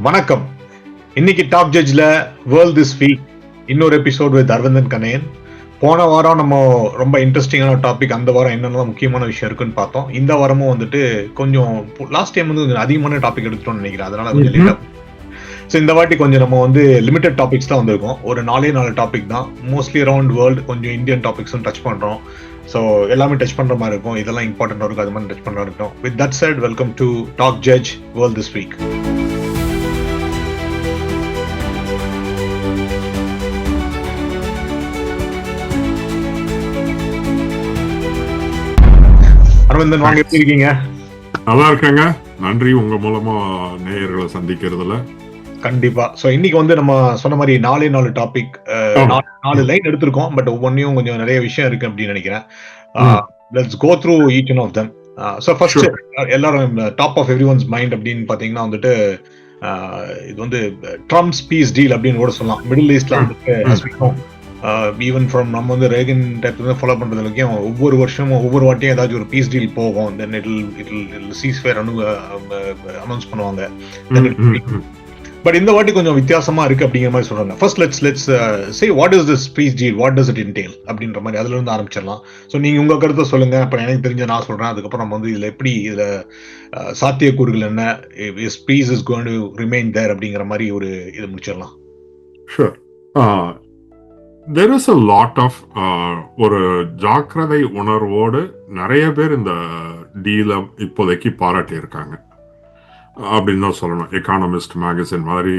வணக்கம். இன்னைக்கு top ஜட்ஜ்ல world this week இன்னொரு எபிசோட் வித் அரவிந்தன் கணையன். போன வாரம் நம்ம ரொம்ப இன்ட்ரெஸ்டிங்கான டாபிக், அந்த வாரம் என்னென்ன முக்கியமான விஷயம் இருக்குன்னு பார்த்தோம். இந்த வாரமும் வந்துட்டு கொஞ்சம் லாஸ்ட் டைம் வந்து கொஞ்சம் அதிகமான டாபிக் எடுத்துட்டோம்னு நினைக்கிறேன், அதனால கொஞ்சம் லேட்டா. ஸோ இந்த வாட்டி கொஞ்சம் நம்ம வந்து லிமிடெட் டாபிக்ஸ் தான் வந்திருக்கோம். ஒரு 4 டாபிக் தான், மோஸ்ட்லி அரௌண்ட் வேர்ல்டு, கொஞ்சம் இந்தியன் டாபிக்ஸும் டச் பண்றோம். ஸோ எல்லாமே டச் பண்ற மாதிரி இருக்கும், இதெல்லாம் இம்பார்ட்டன்ட் இருக்கும், அது மாதிரி டச் பண்ற இருக்கும். With that side, welcome to top judge world this week. Aravindan வாங்க, எப்படி இருக்கீங்க? நல்லா இருக்காங்க, நன்றி. உங்க மூலமா நேயர்களை சந்திக்கிறதுல கண்டிப்பா. சோ இன்னைக்கு வந்து நம்ம சொன்ன மாதிரி 4 டாபிக், 4 லைன் எடுத்திருக்கோம். பட் ஒவ்வொன்றையும் கொஞ்சம் நிறைய விஷயம் இருக்கு அப்படின்னு நினைக்கிறேன். Let's go through each one of them. So first, எல்லாரும் டாப் ஆஃப் எவ்ரிஒன்ஸ் மைண்ட் அப்படின்னு பாத்தீங்கன்னா வந்துட்டு இது வந்து ட்ரம்ப்ஸ் பீஸ் டீல் அப்படின்னு கூட சொல்லலாம். மிடில் ஈஸ்ட்ல வந்துட்டு ஈவன் ஃப்ரம் நம்ம வந்து ரேகன் டைப் ஃபாலோ பண்றது வரைக்கும் ஒவ்வொரு வருஷமும் ஒவ்வொரு வாட்டியும் ஏதாச்சும் ஒரு பீஸ் டீல் போகும். Then it ceasefire announce பண்ணுவாங்க. பட் இந்த வாட்டி கொஞ்சம் வித்தியாசமா இருக்கு அப்படிங்கிற மாதிரி சொல்றாங்க. First let's say what is this peace deal, what does it entail அப்படின்ற மாதிரி அதுல இருந்து ஆரம்பிச்சிடலாம். ஸோ நீங்க உங்க கருத்தை சொல்லுங்க, அப்புறம் எனக்கு தெரிஞ்ச நான் சொல்றேன். அதுக்கப்புறம் நம்ம வந்து இதுல எப்படி இதுல சாத்தியக்கூறுகள் என்ன, is peace is going to remain there அப்படிங்கிற மாதிரி ஒரு இதை முடிச்சிடலாம். Sure. there is a lot of ஒரு ஜாக்கிரதை உணர்வோடு நிறைய பேர் இந்த டீலை இப்போதைக்கு பாராட்டி இருக்காங்க அப்படின்னு தான் சொல்லணும். எக்கானமிஸ்ட் மேகசின் மாதிரி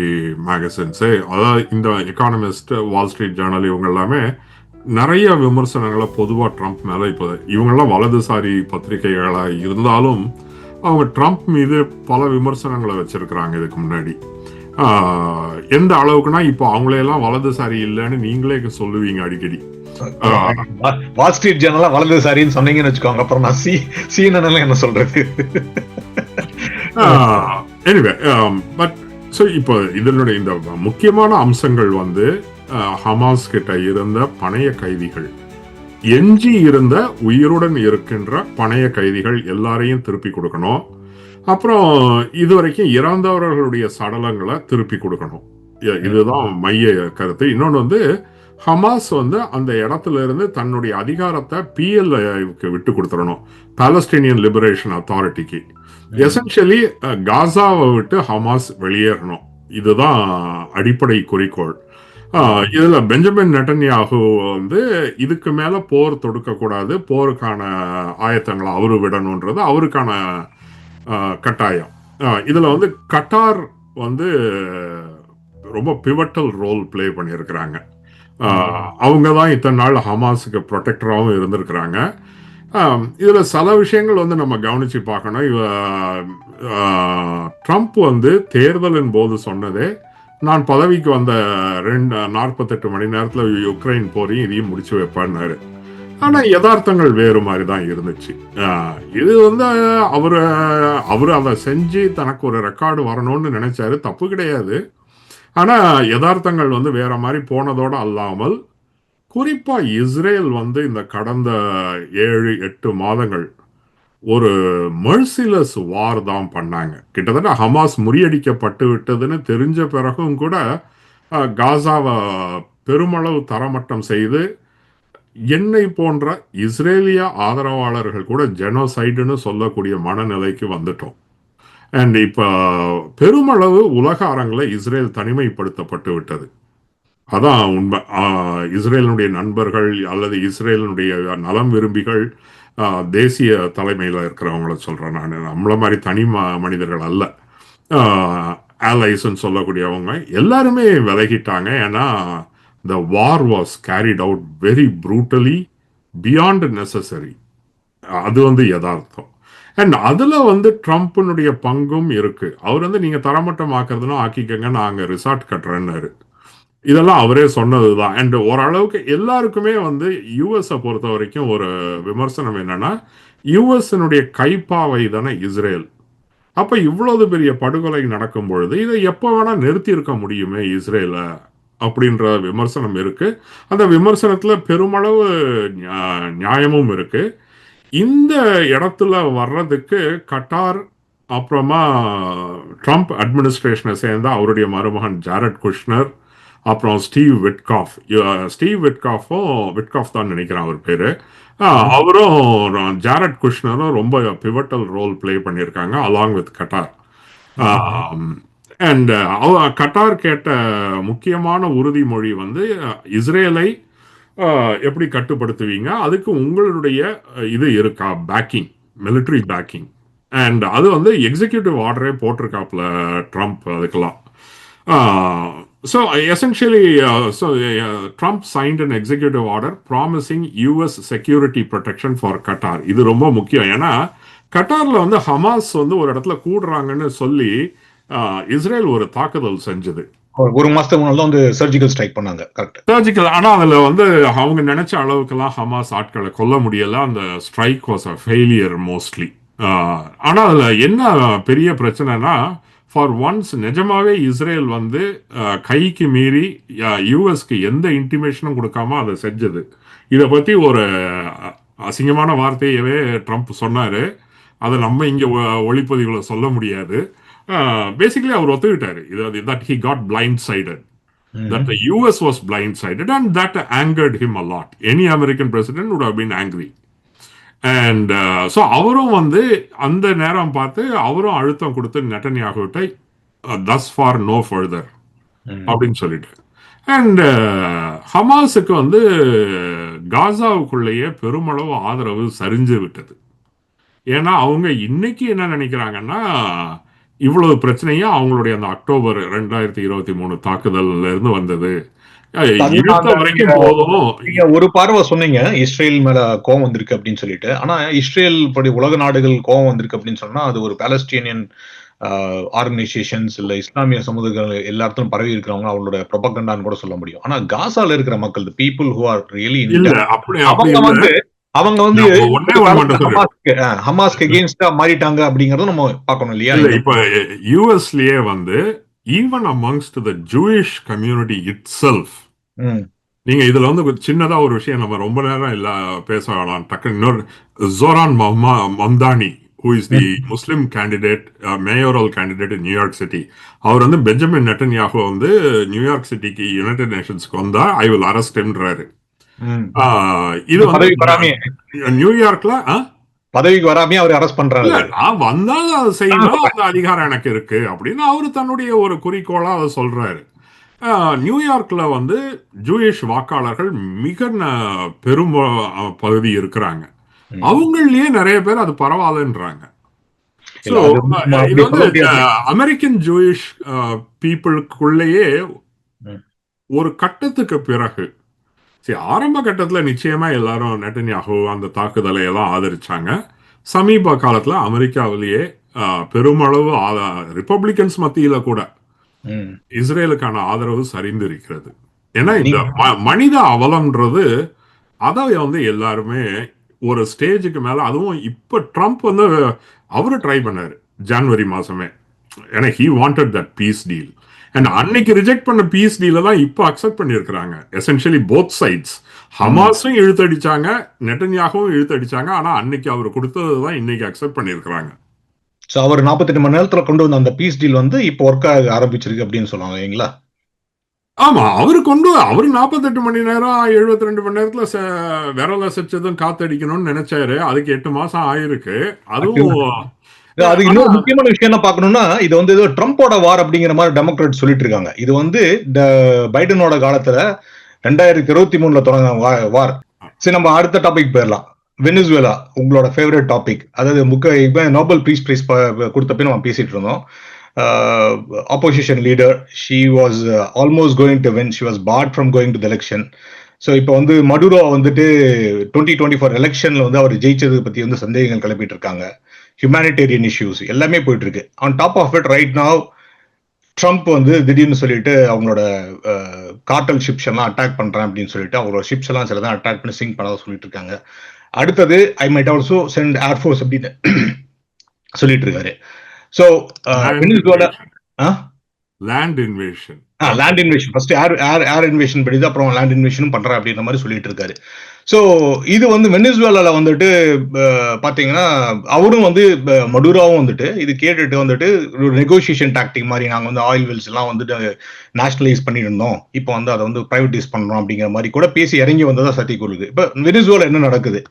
மேகசின்ஸே, அதாவது இந்த எக்கானமிஸ்ட், வால் ஸ்ட்ரீட் ஜேர்னல், இவங்க எல்லாமே நிறைய விமர்சனங்களை பொதுவாக ட்ரம்ப் மேலே இப்போ இவங்கெல்லாம் வலதுசாரி பத்திரிகைகளாக இருந்தாலும் அவங்க ட்ரம்ப் மீது பல விமர்சனங்களை வச்சிருக்கிறாங்க இதுக்கு முன்னாடி. எந்த அளவுக்குன்னா இப்போ அவங்களையெல்லாம் வலதுசாரி இல்லைன்னு நீங்களே சொல்லுவீங்க அடிக்கடி. வால் ஸ்ட்ரீட் ஜேர்னலா வலதுசாரின்னு சொன்னீங்கன்னு வச்சுக்கோங்க, அப்புறம் நான் சீனனெல்லாம் என்ன சொல்றது. எனிவே, பட் ஸோ இப்போ இதனுடைய இந்த முக்கியமான அம்சங்கள் வந்து ஹமாஸ் கிட்ட இருந்த பணைய கைதிகள், எஞ்சி இருந்த உயிருடன் இருக்கின்ற பணைய கைதிகள் எல்லாரையும் திருப்பி கொடுக்கணும். அப்புறம் இதுவரைக்கும் இறந்தவர்களுடைய சடலங்களை திருப்பி கொடுக்கணும். இதுதான் மைய கருத்து. இன்னொன்று வந்து ஹமாஸ் வந்து அந்த இடத்துல இருந்து தன்னுடைய அதிகாரத்தை PLAக்கு விட்டு கொடுத்துடணும், பாலஸ்தீனியன் லிபரேஷன் அத்தாரிட்டிக்கு. எசென்ஷியலி காசாவை விட்டு ஹமாஸ் வெளியேறணும். இதுதான் அடிப்படை குறிக்கோள். இதுல பெஞ்சமின் நெட்டன்யாகு வந்து இதுக்கு மேல போர் தொடுக்கக்கூடாது, போருக்கான ஆயத்தங்களை அவரு விடணுன்றது அவருக்கான கட்டாயம். இதுல வந்து கட்டார் வந்து ரொம்ப பிவட்டல் ரோல் பிளே பண்ணியிருக்கிறாங்க. அவங்க தான் இத்தனை நாள் ஹமாஸுக்கு ப்ரொடெக்டராகவும் இருந்திருக்கிறாங்க. இதுல சில விஷயங்கள் வந்து நம்ம கவனிச்சு பார்க்கணும். ட்ரம்ப் வந்து தேர்தலின் போது சொன்னதே, நான் பதவிக்கு வந்த 48 மணி நேரத்துல யுக்ரைன் போரையும் இதையும் முடிச்சு வைப்பான்னாரு. ஆனா யதார்த்தங்கள் வேறு மாதிரி தான் இருந்துச்சு. இது வந்து அவரு அதை செஞ்சு தனக்கு ஒரு ரெக்கார்டு வரணும்னு நினைச்சாரு, தப்பு கிடையாது. ஆனா யதார்த்தங்கள் வந்து வேற மாதிரி போனதோட அல்லாமல், குறிப்பா இஸ்ரேல் வந்து இந்த கடந்த 7-8 மாதங்கள் ஒரு மெர்சிலஸ் வார் தான் பண்ணாங்க. கிட்டத்தட்ட ஹமாஸ் முறியடிக்கப்பட்டு விட்டதுன்னு தெரிஞ்ச பிறகும் கூட காசாவை பெருமளவு தரமட்டம் செய்து என்னை போன்ற இஸ்ரேலிய ஆதரவாளர்கள் கூட ஜெனோசைடுன்னு சொல்லக்கூடிய மனநிலைக்கு வந்துட்டோம். அண்ட் இப்ப பெருமளவு உலக அரங்கில் இஸ்ரேல் தனிமைப்படுத்தப்பட்டு விட்டது. அதான் உண்மை. இஸ்ரேலினுடைய நண்பர்கள் அல்லது இஸ்ரேலினுடைய நலம் விரும்பிகள், தேசிய தலைமையில் இருக்கிறவங்கள சொல்றேன் நான், நம்மள மாதிரி தனி மனிதர்கள் அல்ல, ஆலைஸ்ன்னு சொல்லக்கூடியவங்க எல்லாருமே விலகிட்டாங்க. ஏன்னா the war was carried out very brutally beyond necessary. அது வந்து யதார்த்தம். அண்ட் அதுல வந்து ட்ரம்ப்னுடைய பங்கும் இருக்கு. அவர் வந்து நீங்க தரமட்டம் ஆக்குறதுனா ஆக்கிக்கங்க, நாங்க ரிசார்ட் கட்டுறேன்னாரு. இதெல்லாம் அவரே சொன்னதுதான். அண்ட் ஓரளவுக்கு எல்லாருக்குமே வந்து யூஎஸ் பொறுத்த வரைக்கும் ஒரு விமர்சனம் என்னன்னா, யூஎஸ்னுடைய கைப்பாவை தானே இஸ்ரேல். அப்ப இவ்வளவு பெரிய படுகொலை நடக்கும் பொழுது இதை எப்ப வேணா நிறுத்தி இருக்க முடியுமே இஸ்ரேல அப்படின்ற விமர்சனம் இருக்கு. அந்த விமர்சனத்துல பெருமளவு நியாயமும் இருக்கு. இந்த இடத்துல வர்றதுக்கு கட்டார் அப்புறமா ட்ரம்ப் அட்மினிஸ்ட்ரேஷனை சேர்ந்த அவருடைய மருமகன் ஜாரட் குஷ்னர், அப்புறம் ஸ்டீவ் விட்காஃப் தான் நினைக்கிறேன் அவர் பேரு. அவரும் ஜாரட் குஷ்னரும் ரொம்ப பிவட்டல் ரோல் பிளே பண்ணியிருக்காங்க along with Qatar. And Qatar கேட்ட முக்கியமான உறுதிமொழி வந்து இஸ்ரேலை எப்படி கட்டுப்படுத்துவீங்க, அதுக்கு உங்களுடைய இது இருக்கா, பேக்கிங், மிலிட்ரி பேக்கிங். அண்ட் அது வந்து எக்ஸிக்யூட்டிவ் ஆர்டரே போட்டிருக்காப்ல ட்ரம்ப் அதுக்கெல்லாம். So essentially, Trump signed an executive order promising US security protection for Qatar. இது ரொம்ப முக்கியம். ஏன்னா கட்டார்ல வந்து ஹமாஸ் வந்து ஒரு இடத்துல கூடுறாங்கன்னு சொல்லி இஸ்ரேல் ஒரு தாக்குதல் செஞ்சது. ஒரு மாசத்துக்கு முன்னால வந்து சர்ஜிக்கல் ஸ்ட்ரைக் பண்ணாங்க. Correct, surgical. ஆனா அதுல வந்து அவங்க நினைச்ச அளவுக்குலாம் ஹமாஸ் ஆட்களை கொல்ல முடியல. அந்த strike was a failure mostly. ஆனா அதுல என்ன பெரிய பிரச்சனைனா, ஃபார் ஒன்ஸ் நிஜமாவே இஸ்ரேல் வந்து கைக்கு மீறி யூஎஸ்க்கு எந்த இன்டிமேஷனும் கொடுக்காம அதை செஞ்சது. இதை பத்தி ஒரு அசிங்கமான வார்த்தையவே ட்ரம்ப் சொன்னாரு. அதை நம்ம இங்க ஒளிப்பதிவுல சொல்ல முடியாது. பேசிக்கலி அவர் ஒத்துக்கிட்டாரு that he got blindsided, that the US was blindsided, and that angered him a lot. Any American president would have been angry. And so அவரும் வந்து அந்த நேரம் பார்த்து அவரும் அழுத்தம் கொடுத்து நெட்டன்யாகுவிட்ட thus far no further அப்படின்னு சொல்லிட்டு. அண்ட் ஹமாஸுக்கு வந்து காசாவுக்குள்ளேயே பெருமளவு ஆதரவு சரிஞ்சு விட்டது. ஏன்னா அவங்க இன்னைக்கு என்ன நினைக்கிறாங்கன்னா, இவ்வளவு பிரச்சனையும் அவங்களுடைய அந்த அக்டோபர் 2023 தாக்குதல்ல இருந்து வந்தது. ஒரு பார்வை சொன்னீங்க இஸ்ரேல் மேல கோவம் வந்திருக்கு அப்படின்னு சொல்லிட்டு. ஆனா இஸ்ரேல் படி உலக நாடுகள் கோவம் வந்திருக்கு அப்படின்னு சொன்னா அது ஒரு பாலஸ்தீனியன் ஆர்கனைசேஷன்ஸ் இல்ல இஸ்லாமிய சமூகங்கள் எல்லாத்தையும் பரவி இருக்கிறவங்க அவங்களோட ப்ரொபகண்டான்னு கூட சொல்ல முடியும். ஆனா காசால இருக்கிற மக்கள், the people who are really அவங்க வந்து ஹமாஸ்க்கு அகைன்ஸ்டா மாறிட்டாங்க அப்படிங்கறத நம்ம பார்க்கணும் இல்லையா? இப்ப யூஎஸ்லயே வந்து even amongst the Jewish community itself, நீங்க இதுல வந்து சின்னதா ஒரு விஷயம் நம்ம ரொம்ப நேரம் இல்ல பேச வேணாம். டக்கு இன்னொரு ஜோரான் Mamdani, who is the Muslim candidate, mayoral candidate in New York City, அவர் வந்து பெஞ்சமின் நெட்டன்யாஹு வந்து நியூயார்க் சிட்டிக்கு யுனைடெட் நேஷன்ஸ்க்கு வந்தா ஐ வில் அரெஸ்ட் ஹிம்ன்றாரு. இது வந்து நியூயார்க்ல பதவிக்கு வராமே அவர் அரெஸ்ட் பண்றாரு. நான் வந்தா அதை செய்யணும், அந்த அதிகாரம் எனக்கு இருக்கு அப்படின்னு அவரு தன்னுடைய ஒரு குறிக்கோளா அதை சொல்றாரு. நியூயார்க்ல வந்து ஜூயிஷ் வாக்காளர்கள் மிக பெரும் பகுதி இருக்கிறாங்க. அவங்களே நிறைய பேர் அது பரவாயில்லன்றாங்க. இது வந்து அமெரிக்கன் ஜூயிஷ் பீப்புளுக்குள்ளேயே ஒரு கட்டத்துக்கு பிறகு, ஆரம்ப கட்டத்துல நிச்சயமா எல்லாரும் நெட்டன்யாஹு அந்த தாக்குதலை எல்லாம் ஆதரிச்சாங்க. சமீப காலத்துல அமெரிக்காவிலேயே பெருமளவு ரிப்பப்ளிகன்ஸ் மத்தியில கூட இஸ்ரேலுக்கான ஆதரவு சரிந்து இருக்கிறது. ஏன்னா இந்த மனித அவலம்ன்றது அதை வந்து எல்லாருமே ஒரு ஸ்டேஜுக்கு மேல, அதுவும் இப்ப ட்ரம்ப் வந்து அவரு ட்ரை பண்ணாரு ஜனவரி மாசமே. ஏன்னா he wanted that peace deal. And அன்னைக்கு ரிஜெக்ட் பண்ண பீஸ் டீல தான் இப்போ அக்செப்ட் பண்ணியிருக்கிறாங்க. எசென்ஷியலி போத் சைட்ஸ், ஹமாஸும் இழுத்தடிச்சாங்க, நெட்டன்யாகவும் இழுத்தடிச்சாங்க. ஆனா அன்னைக்கு அவர் கொடுத்தது தான் இன்னைக்கு அக்செப்ட் பண்ணியிருக்கிறாங்க. ஸோ அவர் 48 மணி நேரத்துல கொண்டு வந்த அந்த பீஸ் டீல் வந்து இப்போ ஒர்க் ஆக ஆரம்பிச்சிருக்கு அப்படின்னு சொல்லுவாங்க இல்லைங்களா? ஆமா, அவரு 48 மணி நேரம் 72 மணி நேரத்துல விரல செச்சதும் காத்தடிக்கணும்னு நினைச்சாரு. அதுக்கு 8 மாசம் ஆயிருக்கு. அதுவும் அது இன்னொரு முக்கியமான விஷயம் என்ன பாக்கணும்னா, இது வந்து ட்ரம்போட வார் அப்படிங்கிற மாதிரி டெமோக்ராட் சொல்லிட்டு இருக்காங்க. இது வந்து பைடனோட காலத்துல 2023 தொடங்க வார். சரி, நம்ம அடுத்த டாபிக் போயிடலாம். வெனிசுவேலா, உங்களோட ஃபேவரட் டாபிக். அதாவது நோபல் பீஸ் பிரைஸ் கொடுத்தப்ப நம்ம பேசிட்டு இருந்தோம். Opposition leader, she was almost going to win, she was part from going to the election. So இப்போ வந்து மடுரோ வந்துட்டு 2024 எலெக்ஷன்ல வந்து அவர் ஜெயிச்சதை பத்தி வந்து சந்தேகங்கள் கிளப்பிட்டு இருக்காங்க. ஹியூமானிட்டேரியன் இஷ்யூஸ் எல்லாமே போயிட்டு இருக்கு. On top of it right now Trump வந்து திடீர்னு சொல்லிட்டு அவங்களோட கார்டல் ஷிப்ஸ் எல்லாம் அட்டாக் பண்றேன் அப்படின்னு சொல்லிட்டு அவங்களோட ஷிப்ஸ் எல்லாம் சிலதான் அட்டாக் பண்ணி சிங்க் பண்ண சொல்லிட்டு இருக்காங்க. அடுத்தது I might also send air force அப்படின்னு சொல்லிட்டு இருக்காரு. So land invasion. Land invasion first air invasion படிது, அப்புறம் லேண்ட் இன்வேஷனும் பண்றேன் அப்படின்ற மாதிரி சொல்லிட்டு இருக்காரு. ஸோ இது வந்து வெனிசுவேலால வந்துட்டு பாத்தீங்கன்னா அவரும் வந்து மடுராவும் வந்துட்டு இது கேட்டுட்டு வந்துட்டு ஒரு நெகோசியேஷன் டாக்டிக் மாதிரி நாங்க வந்து ஆயில் வெல்ஸ் எல்லாம் வந்துட்டு நேஷனலைஸ் பண்ணிட்டு இருந்தோம், இப்போ வந்து அதை வந்து பிரைவேடைஸ் பண்றோம் அப்படிங்கிற மாதிரி கூட பேசி இறங்கி வந்ததா சத்தி கொள்ளுது. இப்ப வெனிசுவேலா என்ன நடக்குது,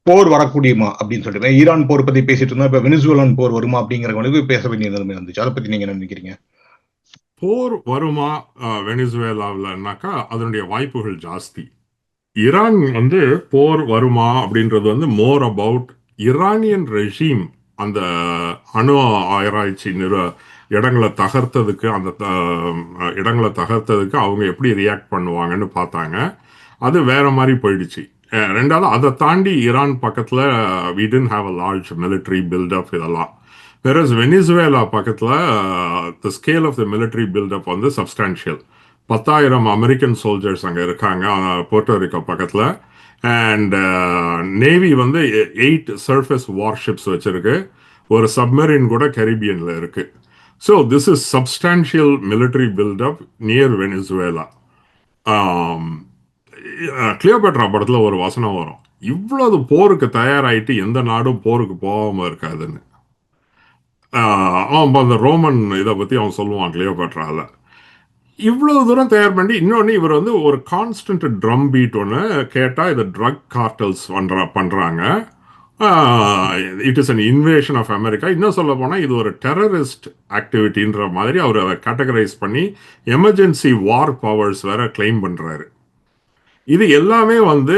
போர் வரக்கூடியமா அப்படின்னு சொல்லிட்டு ஈரான் போர் பத்தி பேசிட்டு இருந்தோம், இப்ப வெனிசுவேலான் போர் வருமா அப்படிங்கிற பேச வேண்டிய நிலைமை வந்துச்சு. அதை பத்தி நீங்க என்ன நினைக்கிறீங்க? போர் வருமா வெனிசுவேலாவில்னாக்கா அதனுடைய வாய்ப்புகள் ஜாஸ்தி. ஈரான் வந்து போர் வருமா அப்படின்றது வந்து மோர் அபவுட் ஈரானியன் ரெஜீம் அந்த அணு ஆராய்ச்சி இடங்களை தகர்த்ததுக்கு இடங்களை தகர்த்ததுக்கு அவங்க எப்படி ரியாக்ட் பண்ணுவாங்கன்னு பார்த்தாங்க. அது வேற மாதிரி போயிடுச்சு. ரெண்டாவது அதை தாண்டி ஈரான் பக்கத்துல we didn't have a large military build-up இதெல்லாம். whereas வெனிசுவேலா பக்கத்துல the scale of the military build-up வந்து substantial. 10,000 அமெரிக்கன் சோல்ஜர்ஸ் அங்கே இருக்காங்க போர்ட்டோரிக்கோ பக்கத்தில். அண்ட் நேவி வந்து 8 சர்ஃபேஸ் வார்ஷிப்ஸ் வச்சிருக்கு, ஒரு சப்மரீன் கூட கரீபியனில் இருக்கு. So this is substantial military buildup near Venezuela. Cleopatra படத்தில் ஒரு வசனம் வரும், இவ்வளவு போருக்கு தயாராகிட்டு எந்த நாடும் போருக்கு போகாமல் இருக்காதுன்னு. அவன் அந்த ரோமன் இதை பற்றி அவன் சொல்லுவான் கிளியோபேட்ராவில். இவ்வளவு தூரம் தயார் பண்ணி இன்னொன்று இவர் வந்து ஒரு கான்ஸ்டன்ட் ட்ரம் பீட் ஒன்று கேட்டால் இதை ட்ரக் கார்டல்ஸ் பண்ணுறாங்க. It is an invasion of America. இன்னும் சொல்ல போனால் இது ஒரு டெரரிஸ்ட் ஆக்டிவிட்டின்ற மாதிரி அவர் அதை கேட்டகரைஸ் பண்ணி எமர்ஜென்சி வார் பவர்ஸ் வேற கிளைம் பண்ணுறாரு. இது எல்லாமே வந்து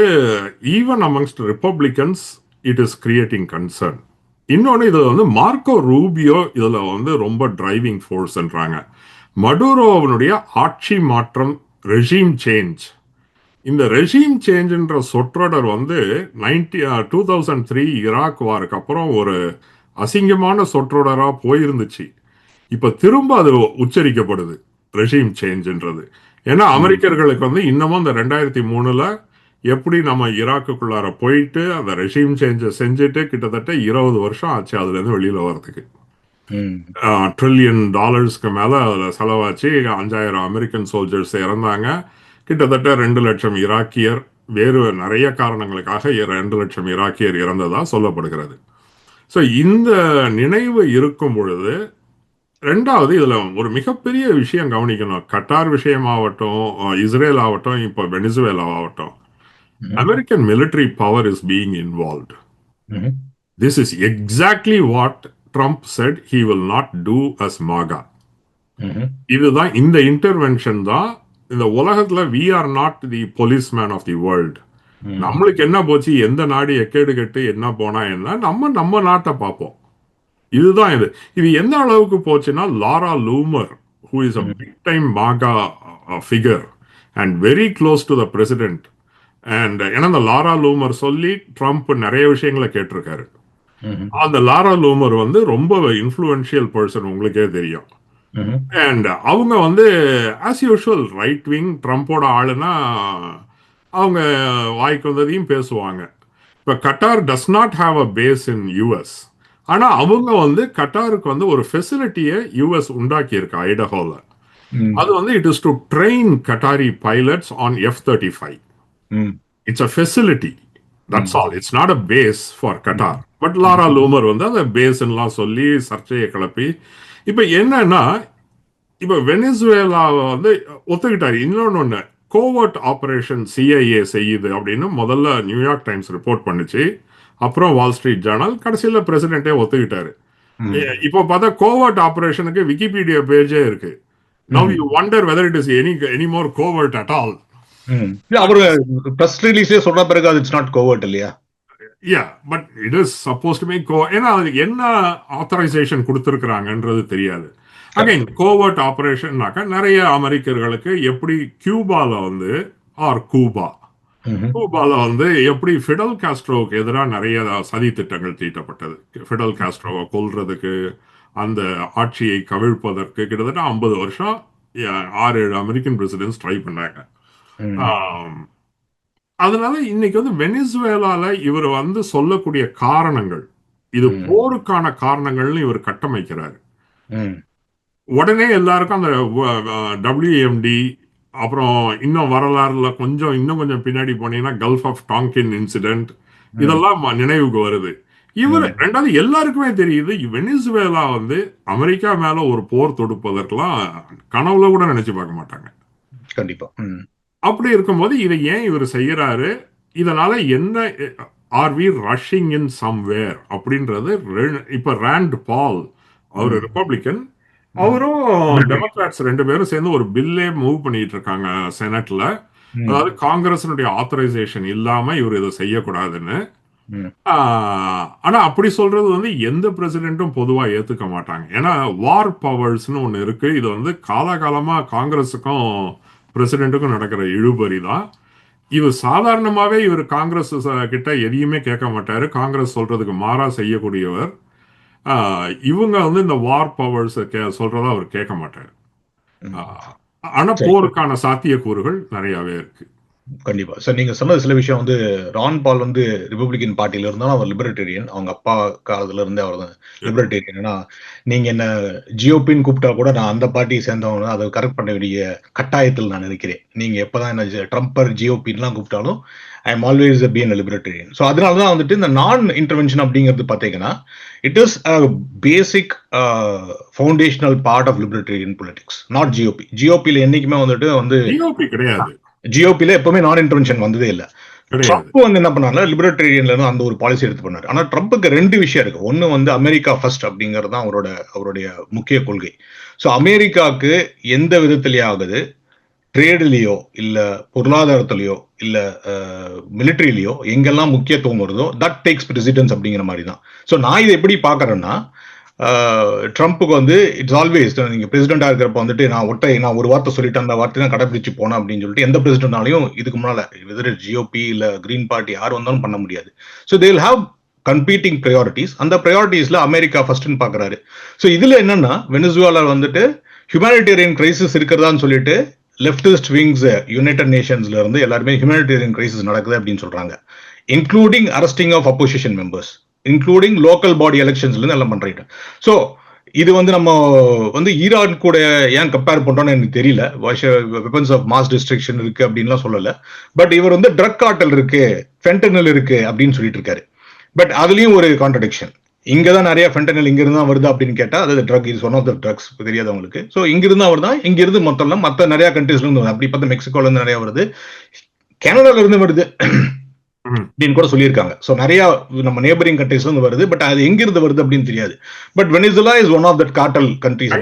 even amongst Republicans it is creating concern. இன்னொன்று இதில் வந்து மார்க்கோ ரூபியோ இதில் வந்து ரொம்ப டிரைவிங் ஃபோர்ஸ்ன்றாங்க. மடுரோவனுடைய ஆட்சி மாற்றம், ரெஜீம் சேஞ்ச், இந்த ரெஜீம் சேஞ்சுன்ற சொற்றொடர் வந்து 2003 ஈராக் வாருக்கு அப்புறம் ஒரு அசிங்கமான சொற்றொடராக போயிருந்துச்சு. இப்போ திரும்ப அது உச்சரிக்கப்படுது ரெஜீம் சேஞ்சுன்றது. ஏன்னா அமெரிக்கர்களுக்கு வந்து இன்னமும் இந்த 2003 எப்படி நம்ம ஈராக்குள்ளார போயிட்டு அந்த ரெஜீம் சேஞ்சை செஞ்சுட்டு கிட்டத்தட்ட 20 வருஷம் ஆச்சு அதுலேருந்து வெளியில் வர்றதுக்கு. $1 trillion மேல அதில் செலவாச்சு. 5,000 அமெரிக்கன் சோல்ஜர்ஸ் இறந்தாங்க. கிட்டத்தட்ட 2 லட்சம் ஈராக்கியர் வேறு நிறைய காரணங்களுக்காக 2 லட்சம் ஈராக்கியர் இறந்ததா சொல்லப்படுகிறது. ஸோ இந்த நினைவு இருக்கும் பொழுது ரெண்டாவது இதுல ஒரு மிகப்பெரிய விஷயம் கவனிக்கணும். கட்டார் விஷயமாகட்டும், இஸ்ரேல் ஆகட்டும், இப்போ வெனிசுவேலா ஆகட்டும், American military power is being involved. This is exactly what Trump said he will not do as MAGA. இதுதான் இந்த இன்டர்வென்ஷன் தான் இந்த உலகத்துல we are not the policeman of the world. நம்மளுக்கு என்ன போச்சு, எந்த நாடு எக்கேடு கெட்டு என்ன போனா என்ன, நம்ம நாட்டை பார்ப்போம். இதுதான் இது எந்த அளவுக்கு போச்சுன்னா Laura லூமர் who is a big time MAGA figure and very close to the president, and ஏன்னா அந்த லாரா லூமர் சொல்லி ட்ரம்ப் நிறைய விஷயங்களை கேட்டிருக்காரு. அந்த லாரா லூமர் வந்து ரொம்ப இன்ஃப்ளூயன்ஷியல் பர்சன், உங்களுக்கே தெரியும். அண்ட் அவங்க வந்து ஆஸ் யூஷுவல் ரைட் விங் ட்ரம்போட ஆளுனா அவங்க வாய்க்கு வந்ததையும் பேசுவாங்க. இப்போ Qatar does not have a base in US, ஆனால் அவங்க வந்து கட்டாருக்கு வந்து ஒரு ஃபெசிலிட்டியை யூஎஸ் உண்டாக்கி இருக்கு ஐடஹோல. அது வந்து it is to train Qatari pilots on F-35. It's a facility. That's all. It's not a base for Qatar. But Laura Loomer வந்து அந்த பேஸ்லாம் சொல்லி சர்ச்சையை கிளப்பி இப்போ என்னன்னா இப்போ வெனிசுவேலாவை வந்து ஒத்துக்கிட்டாரு. இன்னொன்று கோவர்ட் ஆபரேஷன் CIA செய்யுது அப்படின்னு முதல்ல நியூயார்க் டைம்ஸ் ரிப்போர்ட் பண்ணுச்சு, அப்புறம் வால் ஸ்ட்ரீட் ஜேர்னல், கடைசியில் பிரசிடென்ட்டே ஒத்துக்கிட்டாரு. இப்போ பார்த்தா கோவர்ட் ஆபரேஷனுக்கு விக்கிபீடியா பேஜே இருக்கு. Now you wonder whether it is any more covert at all. அவர் பிரஸ் ரிலீஸே சொல்ற பிறகு அது இட்ஸ் நாட் கோவர்ட் இல்லையா? But it is supposed to make ஏன்னா அதுக்கு என்ன ஆத்தரைசேஷன் கொடுத்துருக்குறாங்கன்றது தெரியாது. அகைன் கோவர்ட் ஆபரேஷன்னாக்கா நிறைய அமெரிக்கர்களுக்கு எப்படி கியூபால வந்து கூபால வந்து எப்படி ஃபிடல் காஸ்ட்ரோவுக்கு எதிராக நிறைய சதி திட்டங்கள் தீட்டப்பட்டது. ஃபிடல் காஸ்ட்ரோவை கொல்றதுக்கு, அந்த ஆட்சியை கவிழ்ப்பதற்கு கிட்டத்தட்ட 50 வருஷம் 6-7 அமெரிக்கன் பிரசிடென்ட்ஸ் ட்ரை பண்ணாங்க. அதனால இன்னைக்கு வந்து வெனிசுவேலால இவர் வந்து சொல்லக்கூடிய காரணங்கள் இது போருக்கான காரணங்கள்னு இவர் கட்டமைக்கிறாரு. உடனே எல்லாருக்கும் அந்த WMD, அப்புறம் இன்னும் வரலாறுல இன்னும் கொஞ்சம் பின்னாடி போனீங்கன்னா கல்ஃப் ஆஃப் டாங்கின் இன்சிடென்ட், இதெல்லாம் நினைவுக்கு வருது. ரெண்டாவது எல்லாருக்குமே தெரியுது வெனிசுவேலா அமெரிக்கா மேல ஒரு போர் தொடுப்பதற்கெல்லாம் கனவுல கூட நினைச்சு பார்க்க மாட்டாங்க. கண்டிப்பா. அப்படி இருக்கும்போது இதை ஏன் இவர் செய்யறாரு, இதனால என்ன, are we rushing in somewhere அப்படின்றது. இப்ப ராண்ட் பால், அவர் ரிப்பப்ளிக்கன், அவரும் டெமோக்ராட்ஸ் 2 பேரும் சேர்ந்து ஒரு பில்லே மூவ் பண்ணிட்டு இருக்காங்க செனட்ல. அதாவது காங்கிரஸினுடைய ஆத்தரைசேஷன் இல்லாம இவர் இதை செய்யக்கூடாதுன்னு. ஆனா அப்படி சொல்றது எந்த பிரசிடென்ட்டும் பொதுவா ஏத்துக்க மாட்டாங்க. ஏன்னா வார் பவர்ஸ்னு ஒண்ணு இருக்கு. இது காலகாலமா காங்கிரஸுக்கும் பிரசிடென்ட்டுக்கும் நடக்கிற இழுபறி தான். இவர் சாதாரணமாவே இவர் காங்கிரஸ் கிட்ட எதையுமே கேட்க மாட்டாரு. காங்கிரஸ் சொல்றதுக்கு மாறா செய்யக்கூடியவர். இவங்க இந்த வார் பவர்ஸ் சொல்றதா அவர் கேட்க மாட்டாரு. ஆனா போருக்கான சாத்தியக்கூறுகள் நிறையவே இருக்கு. கண்டிப்பா சார். நீங்க சொன்ன சில விஷயம் ரான் பால் ரிபப்ளிகன் பார்ட்டில இருந்தாலும் அவர் லிபரட்டேரியன். அவங்க அப்பா காலத்துல இருந்து அவர் தான் லிபரட்டேரியன். ஏன்னா நீங்க என்ன ஜிஓபின்னு கூப்பிட்டா கூட நான் அந்த பார்ட்டியை சேர்ந்தவங்க அதை கரெக்ட் பண்ண வேண்டிய கட்டாயத்தில் நான் இருக்கிறேன். நீங்க எப்பதான் என்ன ட்ரம்பர் ஜிஓபின்லாம் கூப்பிட்டாலும் I am always been libertarian. So அதனாலதான் இந்த நான் இன்டர்வென்ஷன் அப்படிங்கிறது பார்த்தீங்கன்னா it is a basic foundational part of libertarian politics, not GOP. ஜிஓபியில் என்னைக்குமே கிடையாது. ஜிஓபில எப்பவுமே நான் இன்டர்வென்ஷன் வந்ததே இல்ல. ட்ரம்ப் என்ன பண்ணாரு, லிபரட்டேரியன்ல இருந்து அந்த ஒரு பாலிசி எடுத்து பண்ணாரு. ஆனா ட்ரம்புக்கு 2 விஷயம் இருக்கு. ஒன்னு அமெரிக்கா ஃபர்ஸ்ட் அப்படிங்கிறது தான் அவருடைய முக்கிய கொள்கை. சோ அமெரிக்காவுக்கு எந்த விதத்திலேயாவது ட்ரேட்லயோ இல்ல பொருளாதாரத்திலயோ இல்ல மிலிட்டரியிலயோ எங்கெல்லாம் முக்கியத்துவம் வருதோ தட் டேக்ஸ் பிரசிடென்ஸ் அப்படிங்கிற மாதிரி தான். சோ நான் இதை எப்படி பாக்குறேன்னா, ட்ரம்ப்புக்கு இட்ஸ் ஆல்வேஸ், நீங்க பிரசிடென்டா இருக்கிறப்ப நான் ஒரு வார்த்தை சொல்லிட்டு அந்த வார்த்தை தான் கடைபிடிச்சு போனேன் அப்படின்னு சொல்லிட்டு எந்த பிரசிடென்டாலையும் இதுக்கு முன்னால வெதர் ஜிஓபி இல்ல கிரீன் பார்ட்டி யார் வந்தாலும் பண்ண முடியாது. So they will have competing priorities. அந்த ப்ரையாரிட்டிஸ்ல அமெரிக்கா ஃபர்ஸ்ட்னு பாக்குறாரு. ஸோ இதுல என்னன்னா வெனிசுவேலா ஹியூமனிடேரியன் கிரைசிஸ் இருக்கிறதான்னு சொல்லிட்டு லெப்டிஸ்ட் விங்ஸ் யுனைடெட் நேஷன்ஸ்ல இருந்து எல்லாருமே ஹியூமனிடேரியன் கிரைசிஸ் நடக்குது அப்படின்னு சொல்றாங்க, including arresting of opposition members, including local body எலெக்ஷன்ஸ்ல எல்லாம் பண்றீங்க. ஸோ இது நம்ம ஈரான் கூட ஏன் கம்பேர் பண்றோம்னு எனக்கு தெரியல. வெப்பன்ஸ் ஆஃப் மாஸ் டிஸ்ட்ரக்ஷன் இருக்கு அப்படின்லாம் சொல்லல. பட் இவர் ட்ரக் கார்டல் இருக்கு, ஃபென்டனில் இருக்கு அப்படின்னு சொல்லிட்டு இருக்காரு. பட் அதுலயும் ஒரு கான்ட்ரடிக்ஷன். இங்கதான் நிறைய ஃபென்டனில் இங்க இருந்தா வருது அப்படின்னு கேட்டா அது drug is one of the drugs தெரியாதவங்களுக்கு. ஸோ இங்க இருந்தா வருதான், இங்க இருந்து மொத்த நிறைய கண்ட்ரீஸ்ல இருந்து வருது. அப்படி பார்த்தா மெக்சிகோல இருந்து நிறைய வருது, கனடால இருந்து வருது அப்படின்னு கூட சொல்லியிருக்காங்க. ஸோ நிறைய நம்ம நேபரிங் கண்ட்ரீஸ்ல இருந்து வருது. பட் அது எங்க இருந்து வருது அப்படின்னு தெரியாது. But Venezuela is one of that cartel countries.